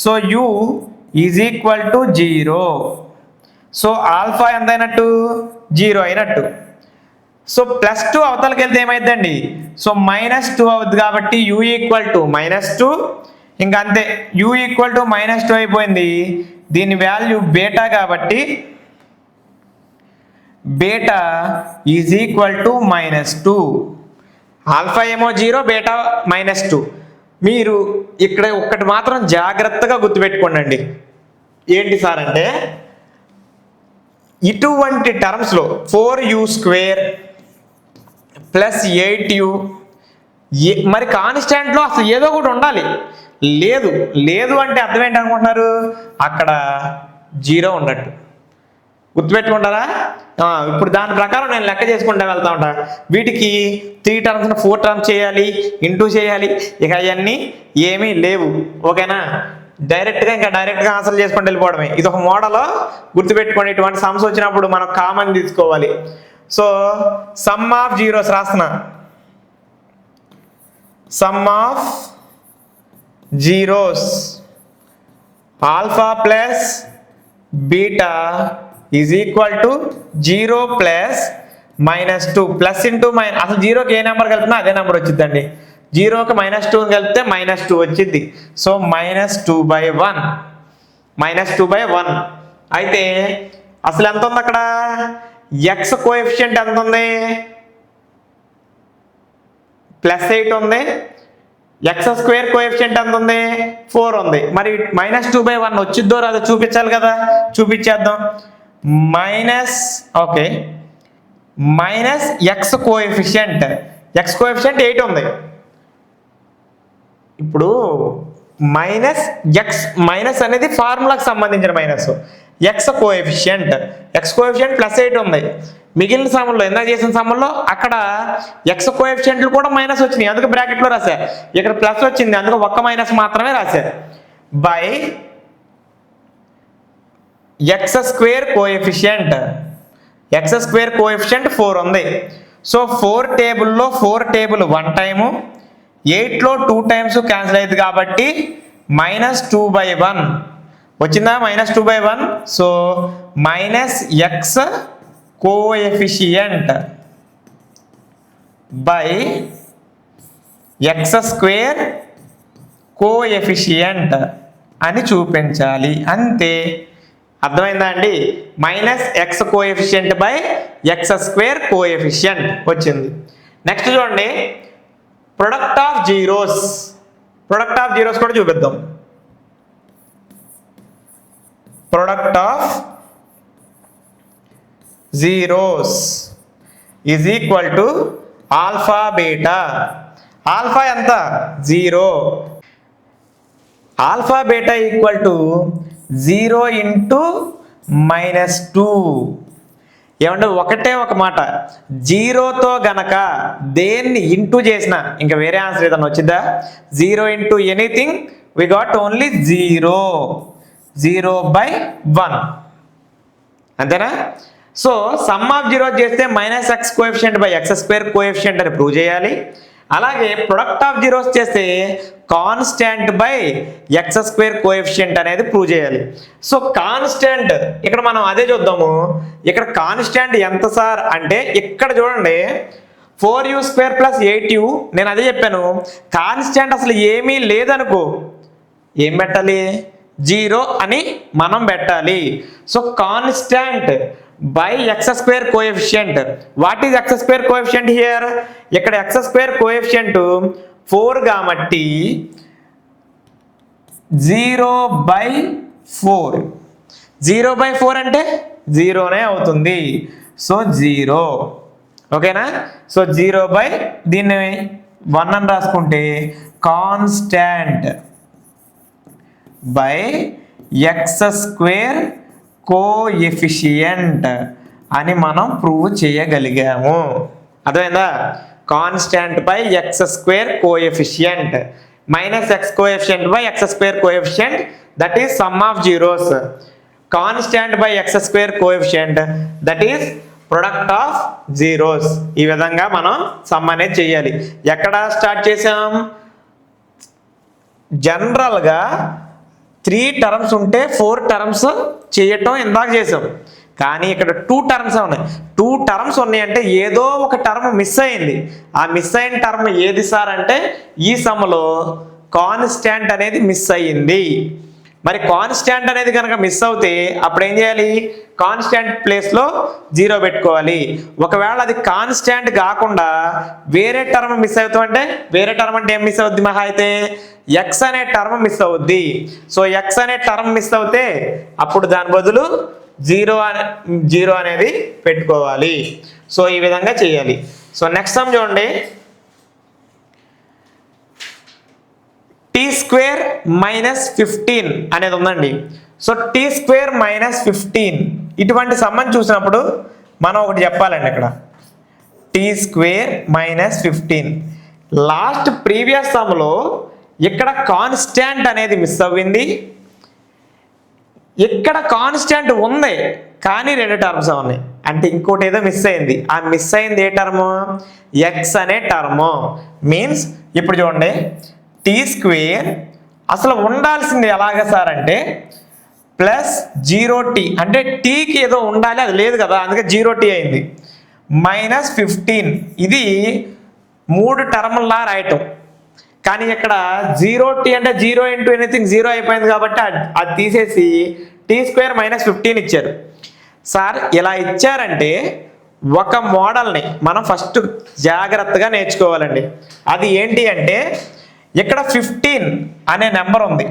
So u is equal to 0. So alpha ఎంత అయినట్టు, 0 అయినట్టు. సో +2 అవతలకి వెళ్తే ఏమైందండి, సో -2 అవుద్ది. కాబట్టి u ఈక్వల్ టు -2, ఇంకా అంతే, u ఈక్వల్ టు -2 అయిపోయింది. దీని వాల్యూ బీటా కాబట్టి beta is equal to -2. Alpha ఏమో 0, బీటా -2. మీరు ఇక్కడ ఒక్కటి మాత్రం జాగ్రత్తగా గుర్తుపెట్టుకోండి. ఏంటి సార్ అంటే, ఇటువంటి టర్మ్స్లో 4u² ప్లస్ 8u, మరి కాన్స్టాంట్లో అసలు ఏదో ఒకటి ఉండాలి. లేదు అంటే అర్థం ఏంటి అనుకుంటున్నారు, అక్కడ 0 ఉన్నట్టు. గుర్తుపెట్టుకుంటారా? ఇప్పుడు దాని ప్రకారం నేను లెక్క చేసుకుంటా వెళ్తా ఉంటా. వీటికి 3 టర్మ్స్ 4 టర్మ్స్ చేయాలి, ఇంటూ చేయాలి, ఇక అవన్నీ ఏమీ లేవు. ఓకేనా, డైరెక్ట్గా ఆన్సర్ చేసుకుంటూ వెళ్ళిపోవడమే. ఇది ఒక మోడల్, గుర్తుపెట్టుకోండి. ఇటువంటి సమ్స్ వచ్చినప్పుడు మనం కామన్ తీసుకోవాలి. సో సమ్ ఆఫ్ జీరోస్ రాస్తున్నా, some of zeros alpha plus beta is equal to 0 plus -2 plus into minus, అసలు జీరోకి ఏ నెంబర్ కలిపినా అదే నెంబర్ వచ్చిందండి. జీరోకి -2 కలిపితే -2 వచ్చింది. సో -2/1 -2/1. అయితే అసలు ఎంత ఉంది అక్కడ? ఎక్స్ కోఎఫిషియంట్ ఎంత ఉంది? +8 ఉంది. ఎక్స్ స్క్వేర్ కోఎఫిషియంట్ ఎంత ఉంది? 4 ఉంది. మరి -2/1 వచ్చిద్దో రాదో చూపించాలి కదా, చూపించేద్దాం. ఓకే, మైనస్ ఎక్స్ కోఎఫిషియంట్ 8 ఉంది. ఇప్పుడు మైనస్ అనేది ఫార్ములాకి సంబంధించిన మైనస్. ఎక్స్ కోఎఫిషియంట్ +8 ఉంది. మిగిలిన సమ్ముల్లో, ఎంత చేసిన సమ్ముల్లో అక్కడ ఎక్స్ కోఎఫిషియంట్లు కూడా మైనస్ వచ్చినాయి, అందుకే బ్రాకెట్లో రాశా. ఇక్కడ ప్లస్ వచ్చింది, అందుకే ఒక్క మైనస్ మాత్రమే రాశా. బై ఎక్స్ స్క్వేర్ కోఎఫిషియంట్ 4 ఉంది. సో 4 టేబుల్లో 4 టేబుల్ 1 టైము, 8లో 2 టైమ్స్ క్యాన్సిల్ అయింది కాబట్టి -2/1 వచ్చిందా? -2/1. So X coefficient by x square coefficient అని చూపించాలి, అంతే. అర్థమైందా అండి? -x coefficient by x square coefficient వచ్చింది. నెక్స్ట్ చూడండి, ప్రొడక్ట్ ఆఫ్ జీరోస్ కూడా చూపిద్దాం. Product of zeros is equal to alpha beta. Alpha ఎంత? 0. Alpha beta equal to 0 into -2. ఏమంటే ఒకటే ఒక మాట, 0తో గనక దేన్ని ఇంటూ చేసినా ఇంకా వేరే ఆన్సర్ ఏదన్నా వచ్చిందా? 0 into anything we got only 0/1, అంతేనా? సో సమ్ ఆఫ్ జీరో చేస్తే -x coefficient by x square coefficient అని ప్రూవ్ చేయాలి. అలాగే ప్రొడక్ట్ ఆఫ్ జీరోస్ చేస్తే constant by x square coefficient అనేది ప్రూవ్ చేయాలి. సో కాన్స్టాంట్ ఇక్కడ మనం అదే చూద్దాము. ఇక్కడ కాన్స్టాంట్ ఎంత సార్ అంటే, ఇక్కడ చూడండి 4u² + 8u. నేను అదే చెప్పాను, కాన్స్టాంట్ అసలు ఏమీ లేదనుకో ఏం పెట్టాలి? 0 అని మనం పెట్టాలి. So constant by x square coefficient. What is X square coefficient here? ఇక్కడ ఎక్స్ స్క్వేర్ కోఎఫిషియంట్ 4 కాబట్టి 0/4. 0/4 అంటే 0నే అవుతుంది. సో 0, ఓకేనా? సో 0 దీన్ని 1 అని రాసుకుంటే constant by x square coefficient అని మనం ప్రూవ్ చేయగలిగాము. అర్థమైందా? Constant by x square coefficient -x coefficient by x square coefficient, that is some of zeros. Constant by x square coefficient, that is product of zeros. ఈ విధంగా మనం some అనేది చేయాలి. ఎక్కడ start చేసాం? జనరల్గా 3 టర్మ్స్ ఉంటే 4 టర్మ్స్ చేయటం ఇందాక చేసాం, కానీ ఇక్కడ 2 టర్మ్స్ ఉన్నాయి. 2 టర్మ్స్ ఉన్నాయంటే ఏదో ఒక టర్మ్ మిస్ అయింది. ఆ మిస్ అయిన టర్మ్ ఏది సార్ అంటే, ఈ సమ్లో కాన్స్టాంట్ అనేది మిస్ అయ్యింది. మరి కాన్స్టాంట్ అనేది కనుక మిస్ అవుతే అప్పుడు ఏం చేయాలి? కాన్స్టాంట్ ప్లేస్లో 0 పెట్టుకోవాలి. ఒకవేళ అది కాన్స్టాంట్ కాకుండా వేరే టర్మ్ మిస్ అవుతామంటే, వేరే టర్మ్ అంటే ఏం మిస్ అవుద్ది? మహా అయితే ఎక్స్ అనే టర్మ్ మిస్ అవుద్ది. సో ఎక్స్ అనే టర్మ్ మిస్ అవుతే అప్పుడు దాని బదులు 0 అనేది పెట్టుకోవాలి. సో ఈ విధంగా చేయాలి. సో నెక్స్ట్ సమ్ చూడండి, t² - 15 అనేది ఉందండి. సో t² - 15 ఇటువంటి సమ్మని చూసినప్పుడు మనం ఒకటి చెప్పాలండి. ఇక్కడ t² - 15 లాస్ట్ ప్రీవియస్ సమ్లో ఇక్కడ కాన్స్టాంట్ అనేది మిస్ అవ్వింది, ఇక్కడ కాన్స్టాంట్ ఉంది కానీ 2 టర్మ్స్ ఉన్నాయి. అంటే ఇంకోటి ఏదో మిస్ అయింది. ఆ మిస్ అయింది ఏ టర్ము? ఎక్స్ అనే టర్ము. మీన్స్ ఇప్పుడు చూడండి, t² అసలు ఉండాల్సింది ఎలాగ సార్ అంటే ప్లస్ 0t, అంటే టీకి ఏదో ఉండాలి, అది లేదు కదా, అందుకే 0t అయింది. -15, ఇది 3 టర్ముల్లా రాయటం. కానీ ఇక్కడ 0t అంటే 0 ఇంటూ ఎనీథింగ్ 0 అయిపోయింది కాబట్టి అది తీసేసి t² -15 ఇచ్చారు. సార్ ఇలా ఇచ్చారంటే ఒక మోడల్ని మనం ఫస్ట్ జాగ్రత్తగా నేర్చుకోవాలండి. అది ఏంటి అంటే ఇక్కడ 15 అనే నెంబర్ ఉంది.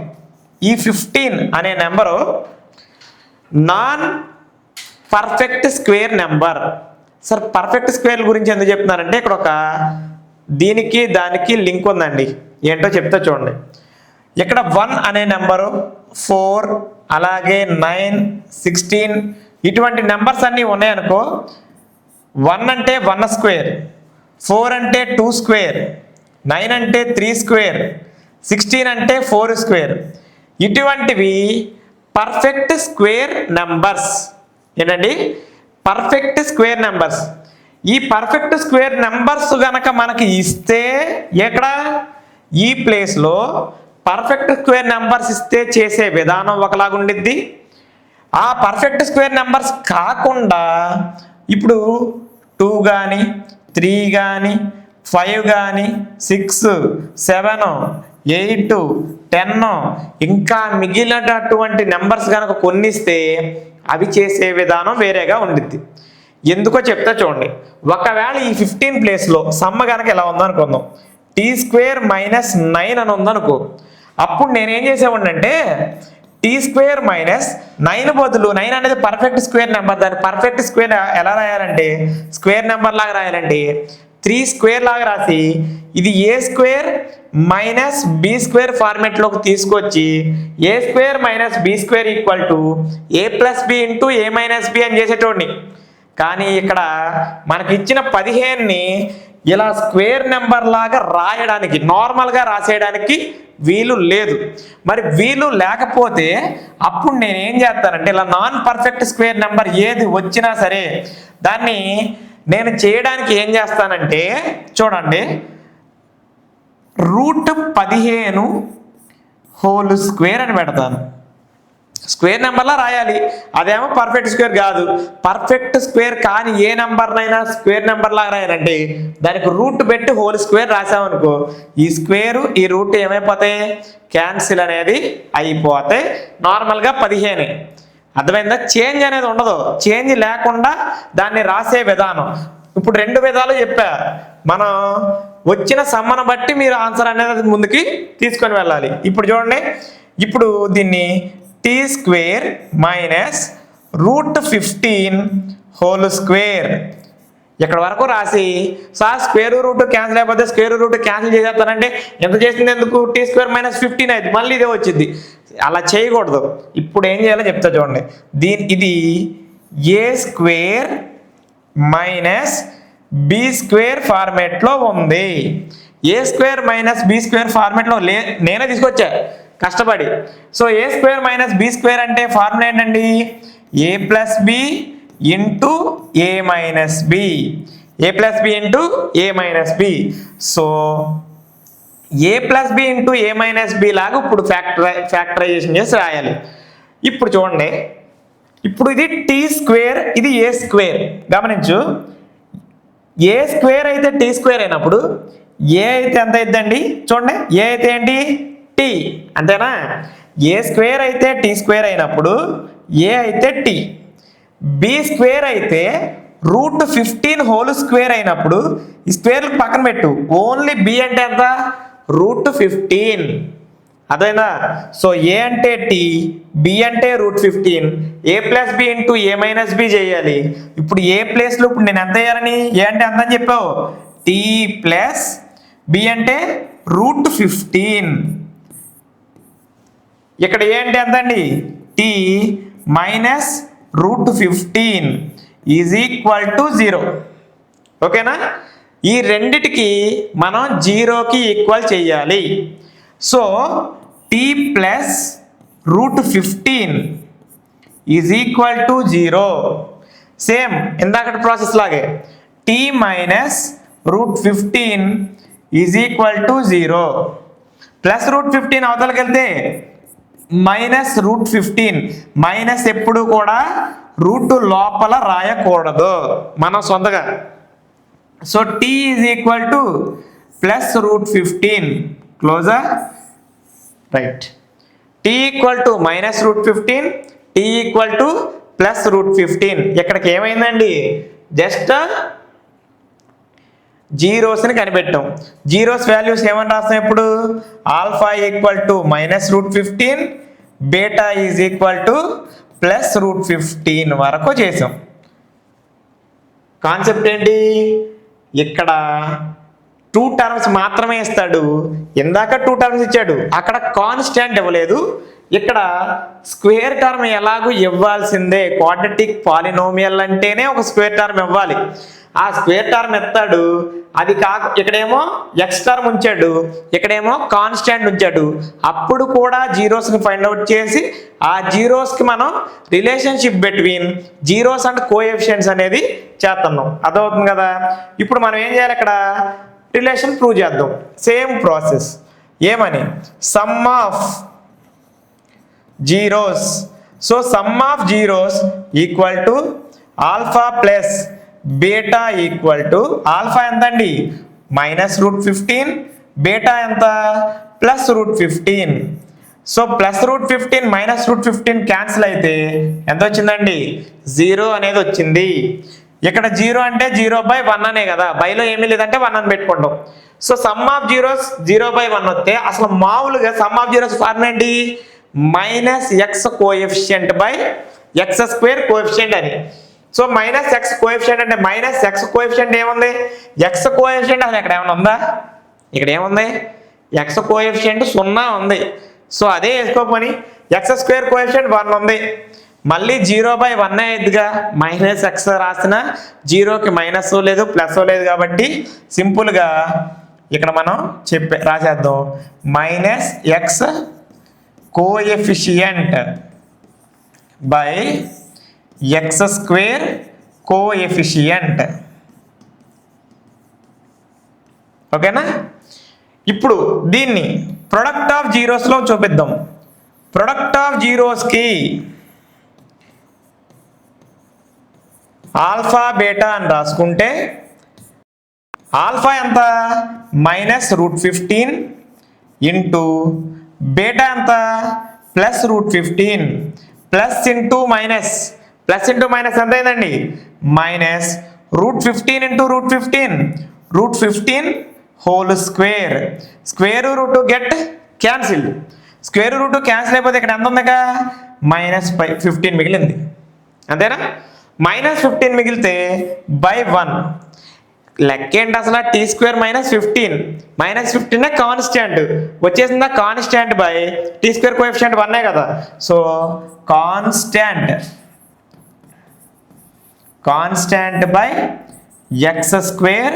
ఈ 15 అనే number non perfect square number. Sir perfect square గురించి ఎందుకు చెప్తున్నానంటే ఇక్కడ ఒక దీనికి దానికి లింక్ ఉందండి, ఏంటో చెప్తా చూడండి. ఇక్కడ 1 అనే నెంబరు 4 అలాగే 9 16 ఇటువంటి నెంబర్స్ అన్నీ ఉన్నాయనుకో, 1 అంటే 1 స్క్వేర్, 4 అంటే 2 స్క్వేర్, 9 అంటే 3 స్క్వేర్, 16 అంటే 4 స్క్వేర్, ఇటువంటివి పర్ఫెక్ట్ స్క్వేర్ నెంబర్స్. ఏంటండి? Perfect square numbers. ఈ పర్ఫెక్ట్ స్క్వేర్ నెంబర్స్ గనక మనకి ఇస్తే ఎక్కడ ఈ ప్లేస్లో పర్ఫెక్ట్ స్క్వేర్ నెంబర్స్ ఇస్తే చేసే విధానం ఒకలాగా ఉండిద్ది. ఆ పర్ఫెక్ట్ స్క్వేర్ నెంబర్స్ కాకుండా ఇప్పుడు 2 కానీ 3 కానీ 5 కానీ 6 7 8 10 ఇంకా మిగిలినటువంటి నెంబర్స్ కనుక కొన్నిస్తే అవి చేసే విధానం వేరేగా ఉండిద్ది. ఎందుకో చెప్తా చూడండి. ఒకవేళ ఈ 15 ప్లేస్లో సమ్మ కనుక ఎలా ఉందనుకుందాం, t² - 9 అని ఉందనుకో, అప్పుడు నేనేం చేసేవాడిని అంటే t² - 9 బదులు 9 అనేది పర్ఫెక్ట్ స్క్వేర్ నెంబర్, దాన్ని పర్ఫెక్ట్ స్క్వేర్ ఎలా రాయాలంటే స్క్వేర్ నెంబర్ లాగా రాయాలంటే 3 స్క్వేర్ లాగా రాసి ఇది a² - b² ఫార్మేట్లోకి తీసుకొచ్చి a² - b² = a + b × a - b అని చేసేటోడిని. కానీ ఇక్కడ మనకి ఇచ్చిన 15ని ఇలా స్క్వేర్ నెంబర్ లాగా రాయడానికి, నార్మల్గా రాసేయడానికి వీలు లేదు. మరి వీలు లేకపోతే అప్పుడు నేను ఏం చేస్తానంటే ఇలా నాన్ పర్ఫెక్ట్ స్క్వేర్ నెంబర్ ఏది వచ్చినా సరే దాన్ని నేను చేయడానికి ఏం చేస్తానంటే చూడండి, √15² అని పెడతాను. స్క్వేర్ నెంబర్లా రాయాలి, అదేమో పర్ఫెక్ట్ స్క్వేర్ కాదు. పర్ఫెక్ట్ స్క్వేర్ కానీ ఏ నెంబర్నైనా స్క్వేర్ నెంబర్ లాగా రాయాలంటే దానికి రూట్ పెట్టి హోల్² రాసామనుకో, ఈ స్క్వేరు ఈ రూట్ ఏమైపోతాయి, క్యాన్సిల్ అనేది అయిపోతాయి. నార్మల్గా 15. అర్థమైందా? చేంజ్ అనేది ఉండదు. చేంజ్ లేకుండా దాన్ని రాసే విధానం ఇప్పుడు 2 విధాలు చెప్పా. మనం వచ్చిన సమ్మను బట్టి మీరు ఆన్సర్ అనేది ముందుకి తీసుకొని వెళ్ళాలి. ఇప్పుడు చూడండి, ఇప్పుడు దీన్ని t² - √15² ఇక్కడ వరకు రాసి సార్ స్క్వేర్ రూట్ క్యాన్సిల్ అయిపోతే స్క్వేర్ రూట్ క్యాన్సిల్ చేసేస్తానంటే ఎంత చేసింది ఎందుకు, t² - 15 అయితే మళ్ళీ ఇదే వచ్చింది. అలా చేయకూడదు. ఇప్పుడు ఏం చేయాలో చెప్తా చూడండి. ఇది a² - b² ఫార్మేట్లో ఉంది. a² - b² ఫార్మేట్లో నేనే తీసుకొచ్చా కష్టపడి. సో a² - b² అంటే ఫార్ములా ఏంటండి, a + b × a - b, a + b × a - b. So a + b × a - b లాగా ఇప్పుడు ఫ్యాక్టరైజేషన్ చేసి రాయాలి. ఇప్పుడు చూడండి, ఇప్పుడు ఇది t², ఇది a². గమనించు, a² అయితే t² అయినప్పుడు a అయితే ఎంత అయిద్దండి చూడండి, a అయితే ఏంటి t, అంతేనా? a² అయితే t² అయినప్పుడు a అయితే t, b² అయితే √15² అయినప్పుడు ఈ స్క్వేర్లకు పక్కన పెట్టు, ఓన్లీ b అంటే ఎంత, √15. అదేనా? సో a అంటే t, b అంటే √15, a + b × a - b చేయాలి. ఇప్పుడు a ప్లేస్లో ఇప్పుడు నేను ఎంత వేయాలని, a అంటే ఎంత అని చెప్పావు, t + b అంటే √15. ఇక్కడ a అంటే ఎంత అండి, t - √15 = 0. ఓకేనా? ఈ రెండిటికి మనం 0కి ఈక్వల్ చేయాలి. So t + √15 = 0. సేమ్ ఇందాకటి ప్రాసెస్ లాగే t - √15 = 0. ప్లస్ రూట్ 15 అవతలకి వెళ్తే మైనస్ రూట్ 15. మైనస్ ఎప్పుడు కూడా రూట్ లోపల రాయకూడదు మనం సొంతగా. So t is equal to plus root 15 closure right. T equal to minus root 15, t equal to plus root 15. ఇక్కడికి ఏమైందండి, జస్ట్ జీరోస్ని కనిపెట్టాం. జీరోస్ వాల్యూస్ ఏమని రాస్తాం ఇప్పుడు, alpha equal to minus root 15, beta is equal to plus root 15 వరకు చేసాం. Concept ఏంటి, ఇక్కడ 2 టర్మ్స్ మాత్రమే ఇస్తాడు. ఇందాక 2 టర్మ్స్ ఇచ్చాడు, అక్కడ కాన్స్టాంట్ ఇవ్వలేదు. ఇక్కడ స్క్వేర్ టర్మ్ ఎలాగూ ఇవ్వాల్సిందే. క్వాడ్రటిక్ పాలినోమియల్ అంటేనే ఒక స్క్వేర్ టర్మ్ ఇవ్వాలి. ఆ స్క్వేర్ టర్మ్ ఎత్తాడు, అది ఇక్కడేమో ఎక్స్ టర్మ్ ఉంచాడు, ఇక్కడేమో కాన్స్టాంట్ ఉంచాడు. అప్పుడు కూడా జీరోస్ని ఫైండ్ అవుట్ చేసి ఆ జీరోస్కి మనం relationship between zeros and coefficients అనేది చేస్తున్నాం. అర్థమవుతుంది కదా. ఇప్పుడు మనం ఏం చేయాలి, ఇక్కడ రిలేషన్ ప్రూవ్ చేద్దాం. Same process. ఏమని, sum of zeros. So sum of zeros equal to alpha plus beta equal to alpha ఎంత అండి, మైనస్ రూట్ 15, బీటా ఎంత, plus root 15. So plus root 15 minus root 15 cancel అయితే ఎంత వచ్చిందండి, 0 అనేది వచ్చింది. ఇక్కడ 0 అంటే 0/1 అనే కదా, బైలో ఏమీ లేదంటే 1 అని పెట్టుకుంటాం. సో సమ్ ఆఫ్ జీరోస్ 0/1 వస్తే అసలు మామూలుగా సమ్ ఆఫ్ జీరోస్ ఫార్మ్ ఏంటి, minus x coefficient by x square coefficient అని. సో మైనస్ ఎక్స్ కోఎఫిషియంట్ అంటే మైనస్ ఎక్స్ కోఎఫిషియంట్ ఏముంది, ఎక్స్ కోఎఫిషియంట్ అసలు ఇక్కడ ఏమైనా ఉందా, ఇక్కడ ఏముంది, ఎక్స్ కోఎఫిషియంట్ 0 ఉంది. సో అదే వేసుకోపోని ఎక్స్ స్క్వేర్ కోఎఫిషియంట్ 1 ఉంది. మళ్ళీ 0/1 అయ్యిద్దిగా, మైనస్ ఎక్స్ రాసిన 0కి మైనస్ లేదు ప్లస్ లేదు కాబట్టి సింపుల్గా ఇక్కడ మనం రాసేద్దాం, minus x coefficient by x square coefficient. ఓకేనా. ఇప్పుడు దీన్ని ప్రొడక్ట్ ఆఫ్ జీరోస్లో చూపిద్దాం. ప్రొడక్ట్ ఆఫ్ జీరోస్కి ఆల్ఫా బీటా అని రాసుకుంటే ఆల్ఫా ఎంత, మైనస్ రూట్ 15 ఇంటూ బీటా ఎంత, plus root 15 plus into minus, plus into minus ఎంత అయిందండి, minus root 15 into root 15, root 15 whole square. Square root get cancel, square root cancel అయిపోతే ఇక్కడ ఎంత ఉందిగా, మైనస్ 15 మిగిలింది. అంతేనా, మైనస్ 15 మిగిలితే బై 1. లెక్కేంటి అసలు, T square minus 15, minus 15 constant వచ్చేసిందా, constant by T square coefficient 1 కదా. So constant by x square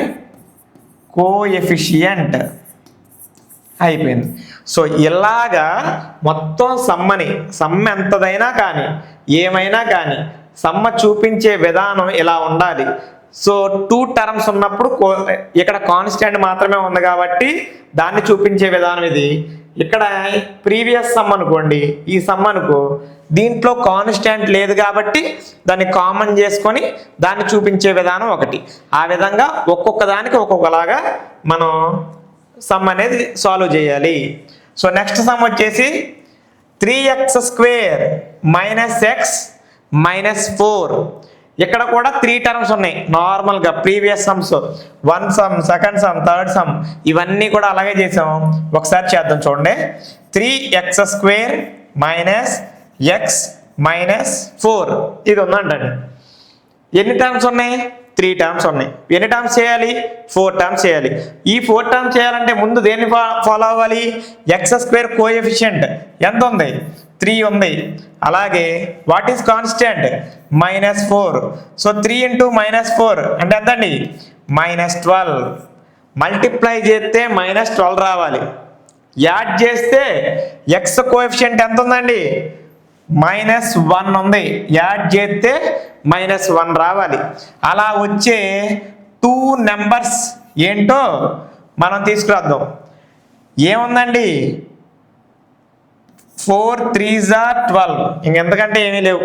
coefficient అయిపోయింది. సో ఇలాగా మొత్తం సమ్మ ఎంతదైనా కానీ ఏమైనా కానీ సమ్మ చూపించే విధానం ఇలా ఉండాలి. సో 2 టర్మ్స్ ఉన్నప్పుడు ఇక్కడ కాన్స్టాంట్ మాత్రమే ఉంది కాబట్టి దాన్ని చూపించే విధానం ఇది. ఇక్కడ ప్రీవియస్ సమ్ అనుకోండి, ఈ సమ్ అనుకో, దీంట్లో కాన్స్టాంట్ లేదు కాబట్టి దాన్ని కామన్ చేసుకొని దాన్ని చూపించే విధానం ఒకటి. ఆ విధంగా ఒక్కొక్క దానికి ఒక్కొక్కలాగా మనం సమ్ అనేది సాల్వ్ చేయాలి. సో నెక్స్ట్ సమ్ వచ్చేసి 3x square minus X minus 4. ఇక్కడ కూడా 3 టర్మ్స్ ఉన్నాయి నార్మల్గా previous sums, 1 some, second some, third sum, ఇవన్నీ కూడా అలాగే చేసాం. ఒకసారి చేద్దాం చూడండి. 3x square minus X minus 4 ఇది ఉందంటండి. ఎన్ని టర్మ్స్ ఉన్నాయి, 3 టర్మ్స్ ఉన్నాయి. ఎన్ని టర్మ్స్ చేయాలి, 4 టర్మ్స్ చేయాలి. ఈ 4 టర్మ్స్ చేయాలంటే ముందు దేన్ని ఫాలో అవ్వాలి, ఎక్స్ స్క్వేర్ కోఎఫిషియంట్ ఎంత ఉంది, 3 ఉంది. అలాగే what is constant, minus 4. So 3 into minus 4 అంటే ఎంత అండి, మైనస్ 12. మల్టిప్లై చేస్తే మైనస్ 12 రావాలి. యాడ్ చేస్తే ఎక్స్ కోఎఫిషియంట్ ఎంత ఉందండి, మైనస్ 1 ఉంది. యాడ్ చేస్తే మైనస్ 1 రావాలి. అలా వచ్చే 2 నెంబర్స్ ఏంటో మనం తీసుకురాద్దాం. ఏముందండి 4 3s are 12, ఇంకెంతకంటే ఏమీ లేవు.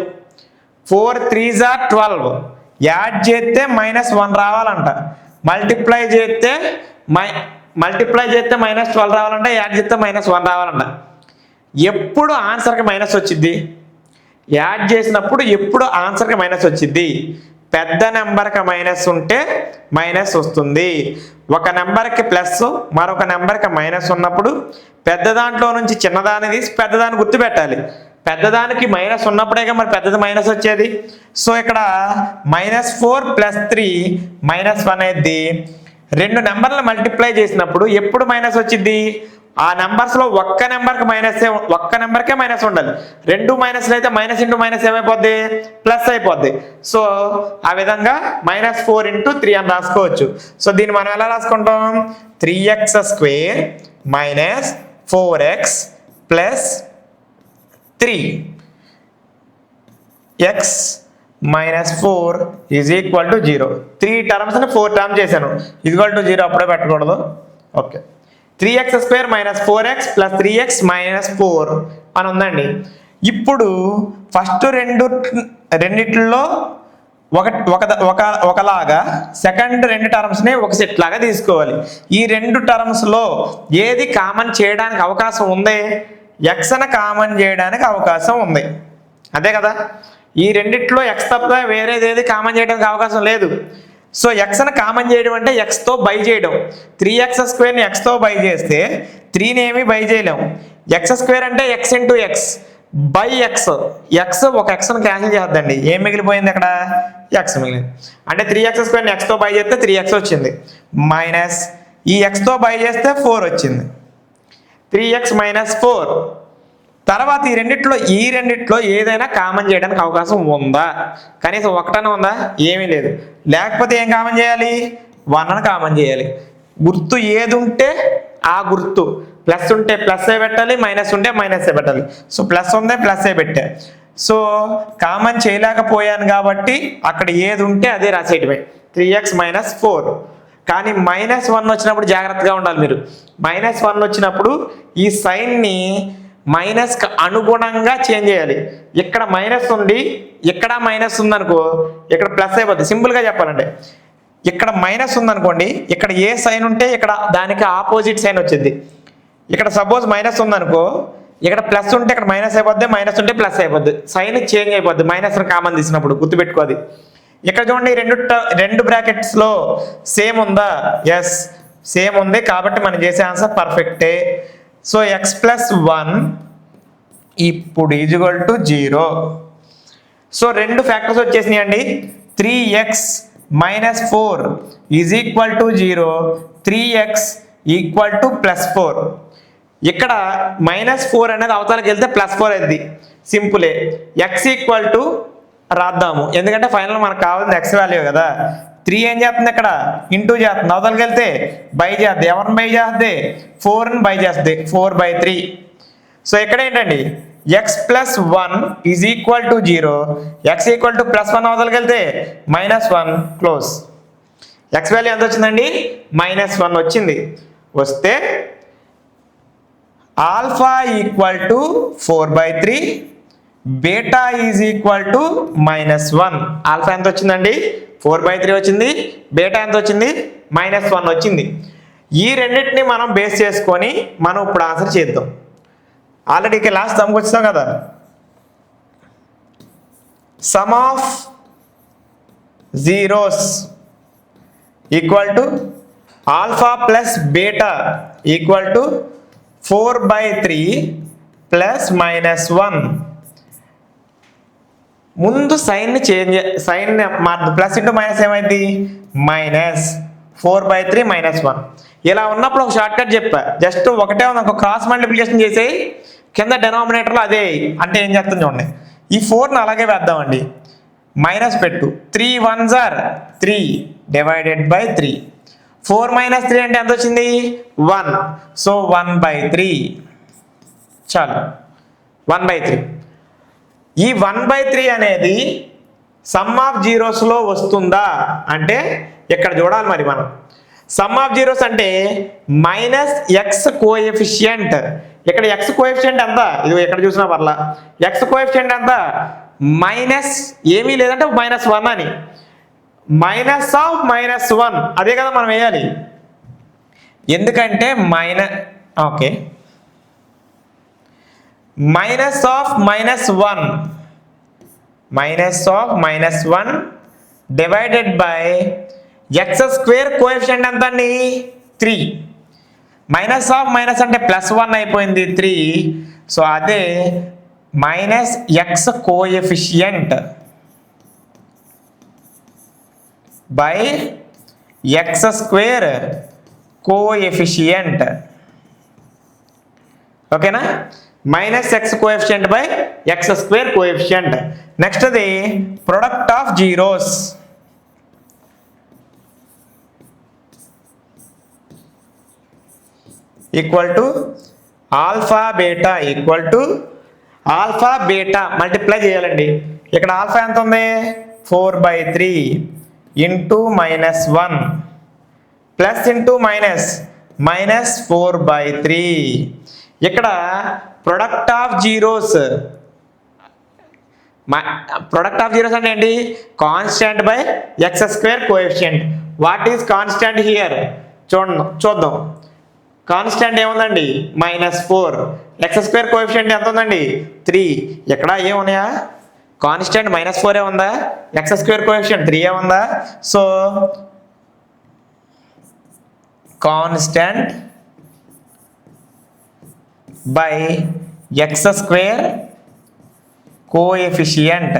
4 3s are 12 యాడ్ చేస్తే -1 రావాలంట, మల్టిప్లై చేస్తే -12 రావాలంట, యాడ్ చేస్తే -1 రావాలంట. ఎప్పుడు ఆన్సర్కి మైనస్ వచ్చింది? యాడ్ చేసినప్పుడు ఎప్పుడు ఆన్సర్కి మైనస్ వచ్చింది? పెద్ద నెంబర్కి మైనస్ ఉంటే మైనస్ వస్తుంది. ఒక నెంబర్కి ప్లస్ మరొక నెంబర్కి మైనస్ ఉన్నప్పుడు పెద్ద దాంట్లో నుంచి చిన్నదాన్ని తీసి పెద్దదాన్ని గుర్తుపెట్టాలి. పెద్దదానికి మైనస్ ఉన్నప్పుడే మరి పెద్దది మైనస్ వచ్చేది. సో ఇక్కడ -4 + 3 -1 అనేది రెండు నెంబర్లు మల్టిప్లై చేసినప్పుడు ఎప్పుడు మైనస్ వచ్చింది? ఆ నెంబర్స్లో ఒక్క నెంబర్కే మైనస్ ఉండాలి. రెండు మైనస్లు అయితే మైనస్ ఇంటూ మైనస్ ఏమైపోద్ది? ప్లస్ అయిపోద్ది. సో ఆ విధంగా -4 × 3 అని రాసుకోవచ్చు. సో దీన్ని మనం ఎలా రాసుకుంటాం? 3x² - 4x + 3 x - 4 = 0. 3 టర్మ్స్ని 4 టర్మ్స్ చేశాను, = 0 అప్పుడే పెట్టకూడదు. ఓకే, 3x² - 4x + 3x - 4 అని ఉందండి. ఇప్పుడు ఫస్ట్ రెండిట్లో ఒకలాగా సెకండ్ రెండు టర్మ్స్ని ఒక సెట్ లాగా తీసుకోవాలి. ఈ రెండు టర్మ్స్లో ఏది కామన్ చేయడానికి అవకాశం ఉంది? ఎక్స్ని కామన్ చేయడానికి అవకాశం ఉంది, అదే కదా. ఈ రెండిట్లో ఎక్స్ తప్ప వేరేది ఏది కామన్ చేయడానికి అవకాశం లేదు. సో ఎక్స్ని కామన్ చేయడం అంటే ఎక్స్తో బై చేయడం. 3x² ఎక్స్తో బై చేస్తే 3ని ఏమీ బై చేయలేము. x² అంటే x × x by X. X ఒక ఎక్స్ని క్యాన్సిల్ చేద్దండి, ఏం మిగిలిపోయింది అక్కడ? ఎక్స్ మిగిలింది. అంటే 3x² ఎక్స్తో బై చేస్తే 3x వచ్చింది, మైనస్ ఈ ఎక్స్తో బై చేస్తే 4 వచ్చింది, 3x - 4. తర్వాత ఈ రెండిట్లో ఏదైనా కామన్ చేయడానికి అవకాశం ఉందా? కనీసం ఒకటనే ఉందా? ఏమీ లేదు. లేకపోతే ఏం కామన్ చేయాలి? 1 కామన్ చేయాలి. గుర్తు ఏది ఉంటే ఆ గుర్తు, ప్లస్ ఉంటే ప్లస్ఏ పెట్టాలి, మైనస్ ఉంటే మైనస్ఏ పెట్టాలి. సో ప్లస్ ఉందే ప్లస్ఏ పెట్టా. సో కామన్ చేయలేకపోయాను కాబట్టి అక్కడ ఏది ఉంటే అదే రాసేయటమే, 3x - 4. కానీ -1 వచ్చినప్పుడు జాగ్రత్తగా ఉండాలి మీరు. -1 వచ్చినప్పుడు ఈ సైన్ని మైనస్కి అనుగుణంగా చేంజ్ చేయాలి. ఇక్కడ మైనస్ ఉండి ఇక్కడ మైనస్ ఉందనుకో, ఇక్కడ ప్లస్ అయిపోద్ది. సింపుల్గా చెప్పాలంటే ఇక్కడ మైనస్ ఉందనుకోండి, ఇక్కడ ఏ సైన్ ఉంటే ఇక్కడ దానికి ఆపోజిట్ సైన్ వచ్చింది. ఇక్కడ సపోజ్ మైనస్ ఉందనుకో, ఇక్కడ ప్లస్ ఉంటే ఇక్కడ మైనస్ అయిపోద్ది, మైనస్ ఉంటే ప్లస్ అయిపోద్ది, సైన్ చేంజ్ అయిపోద్ది మైనస్ని కామన్ తీసినప్పుడు. గుర్తుపెట్టుకోది. ఇక్కడ చూడండి, రెండు బ్రాకెట్స్లో సేమ్ ఉందా? ఎస్, సేమ్ ఉంది కాబట్టి మనం చేసే ఆన్సర్ పర్ఫెక్టే. సో x + 1 ఇప్పుడు = 0. సో రెండు ఫ్యాక్టర్స్ వచ్చేసినాయండి. 3x - 4 = 0, 3x = +4. ఇక్కడ -4 అనేది అవతలకి వెళ్తే +4 అయింది, సింపులే. x రాద్దాము, ఎందుకంటే ఫైనల్ మనకు కావాల్సింది x వాల్యూ కదా. 3 ఏం చేస్తుంది? ఇక్కడ ఇంటూ చేస్తుంది, అవతలకి వెళ్తే బై చేద్ది. ఎవరిని బై చేస్తుంది? 4ని బై చేస్తుంది, 4/3. సో ఇక్కడ ఏంటండి, x + 1 = 0, x = +1 అవతలకి వెళ్తే -1 క్లోజ్. x వాల్యూ ఎంత వచ్చిందండి? -1 వచ్చింది. వస్తే ఆల్ఫా = 4/3, బీటా -1. ఆల్ఫా ఎంత వచ్చిందండి? 4/3 వచ్చింది. బీటా ఎంత వచ్చింది? -1 వచ్చింది. ఈ రెండింటిని మనం బేస్ చేసుకొని మనం ఇప్పుడు ఆన్సర్ చేద్దాం. ఆల్రెడీ ఇక్కడ లాస్ట్ సమ్కి వచ్చాం కదా. Some of zeros = alpha plus beta = 4/3 + -1. ముందు సైన్ని ప్లస్ ఇంటూ మైనస్ ఏమైంది? -4/3 - 1. ఇలా ఉన్నప్పుడు ఒక షార్ట్ కట్ చెప్పా, జస్ట్ ఒకటే ఉంది, ఒక క్రాస్ మల్టిప్లికేషన్ చేసేయి, కింద డెనామినేటర్లో అదే. అంటే ఏం చేస్తుంది చూడండి, ఈ 4ని అలాగే వేద్దామండి, మైనస్ పెట్టు. 3 1s are 3 /3. 4 - 3 అంటే ఎంత వచ్చింది? 1. సో 1/3. చాలు, 1/3. ఈ 1/3 అనేది సమ్ ఆఫ్ జీరోస్లో వస్తుందా అంటే ఇక్కడ చూడాలి. మరి మనం సమ్ ఆఫ్ జీరోస్ అంటే మైనస్ ఎక్స్ కోఎఫిషియంట్. ఇక్కడ ఎక్స్ కోఎఫిషియంట్ ఎంత, ఇది ఎక్కడ చూసినా పర్లా. ఎక్స్ కోఎఫిషియంట్ ఎంత, మైనస్ ఏమీ లేదంటే -1 అని. -1 అదే కదా మనం వేయాలి, ఎందుకంటే okay -1 divided by x square coefficient ఎంత అండి 3. -1 అంటే +1 అయిపోయింది 3. సో అదే minus x coefficient by x square coefficient. ఓకేనా, minus x coefficient by x square coefficient. Next అది product of zeros equal to alpha beta multiply చేయాలండి. ఇక్కడ ఆల్ఫా ఎంత ఉంది 4/3 ఇంటూ -1 ప్లస్ ఇంటూ మైనస్ 4/3. ఇక్కడ ప్రొడక్ట్ ఆఫ్ జీరోస్ అంటే ఏంటి, constant by x square coefficient. What is constant here చూద్దాం. Constant ఏముందండి -4, ఎక్స్ స్క్వేర్ కోఎఫిషియంట్ ఎంత ఉందండి 3. ఇక్కడ ఏమున్నాయా, కాన్స్టెంట్ -4 ఉందా, ఎక్స్ స్క్వేర్ కోఎఫిషియంట్ 3 ఉందా. So constant by x square coefficient,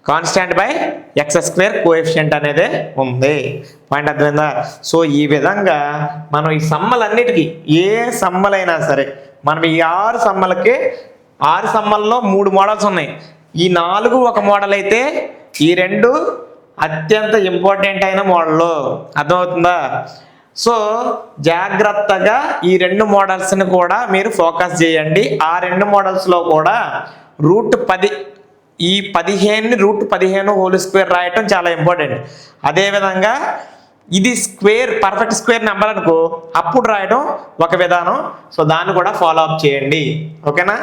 constant by x square coefficient అనేది ఉంది. పాయింట్ అర్థమైందా. సో ఈ విధంగా మనం ఈ సమ్మలన్నిటికీ, ఏ సమ్మలైనా సరే మనం ఈ 6 సమ్మలకి 6 సమ్మల్లో 3 మోడల్స్ ఉన్నాయి. ఈ 4 ఒక మోడల్ అయితే ఈ 2 అత్యంత ఇంపార్టెంట్ అయిన మోడల్. అర్థమవుతుందా. సో జాగ్రత్తగా ఈ 2 మోడల్స్ని కూడా మీరు ఫోకస్ చేయండి. ఆ 2 మోడల్స్లో కూడా √10 ఈ 15ని √15 హోల్ స్క్వేర్ రాయటం చాలా ఇంపార్టెంట్. అదేవిధంగా ఇది స్క్వేర్, పర్ఫెక్ట్ స్క్వేర్ నెంబర్ అనుకో, అప్పుడు రాయడం ఒక విధానం. సో దాన్ని కూడా ఫాలో అప్ చేయండి. ఓకేనా.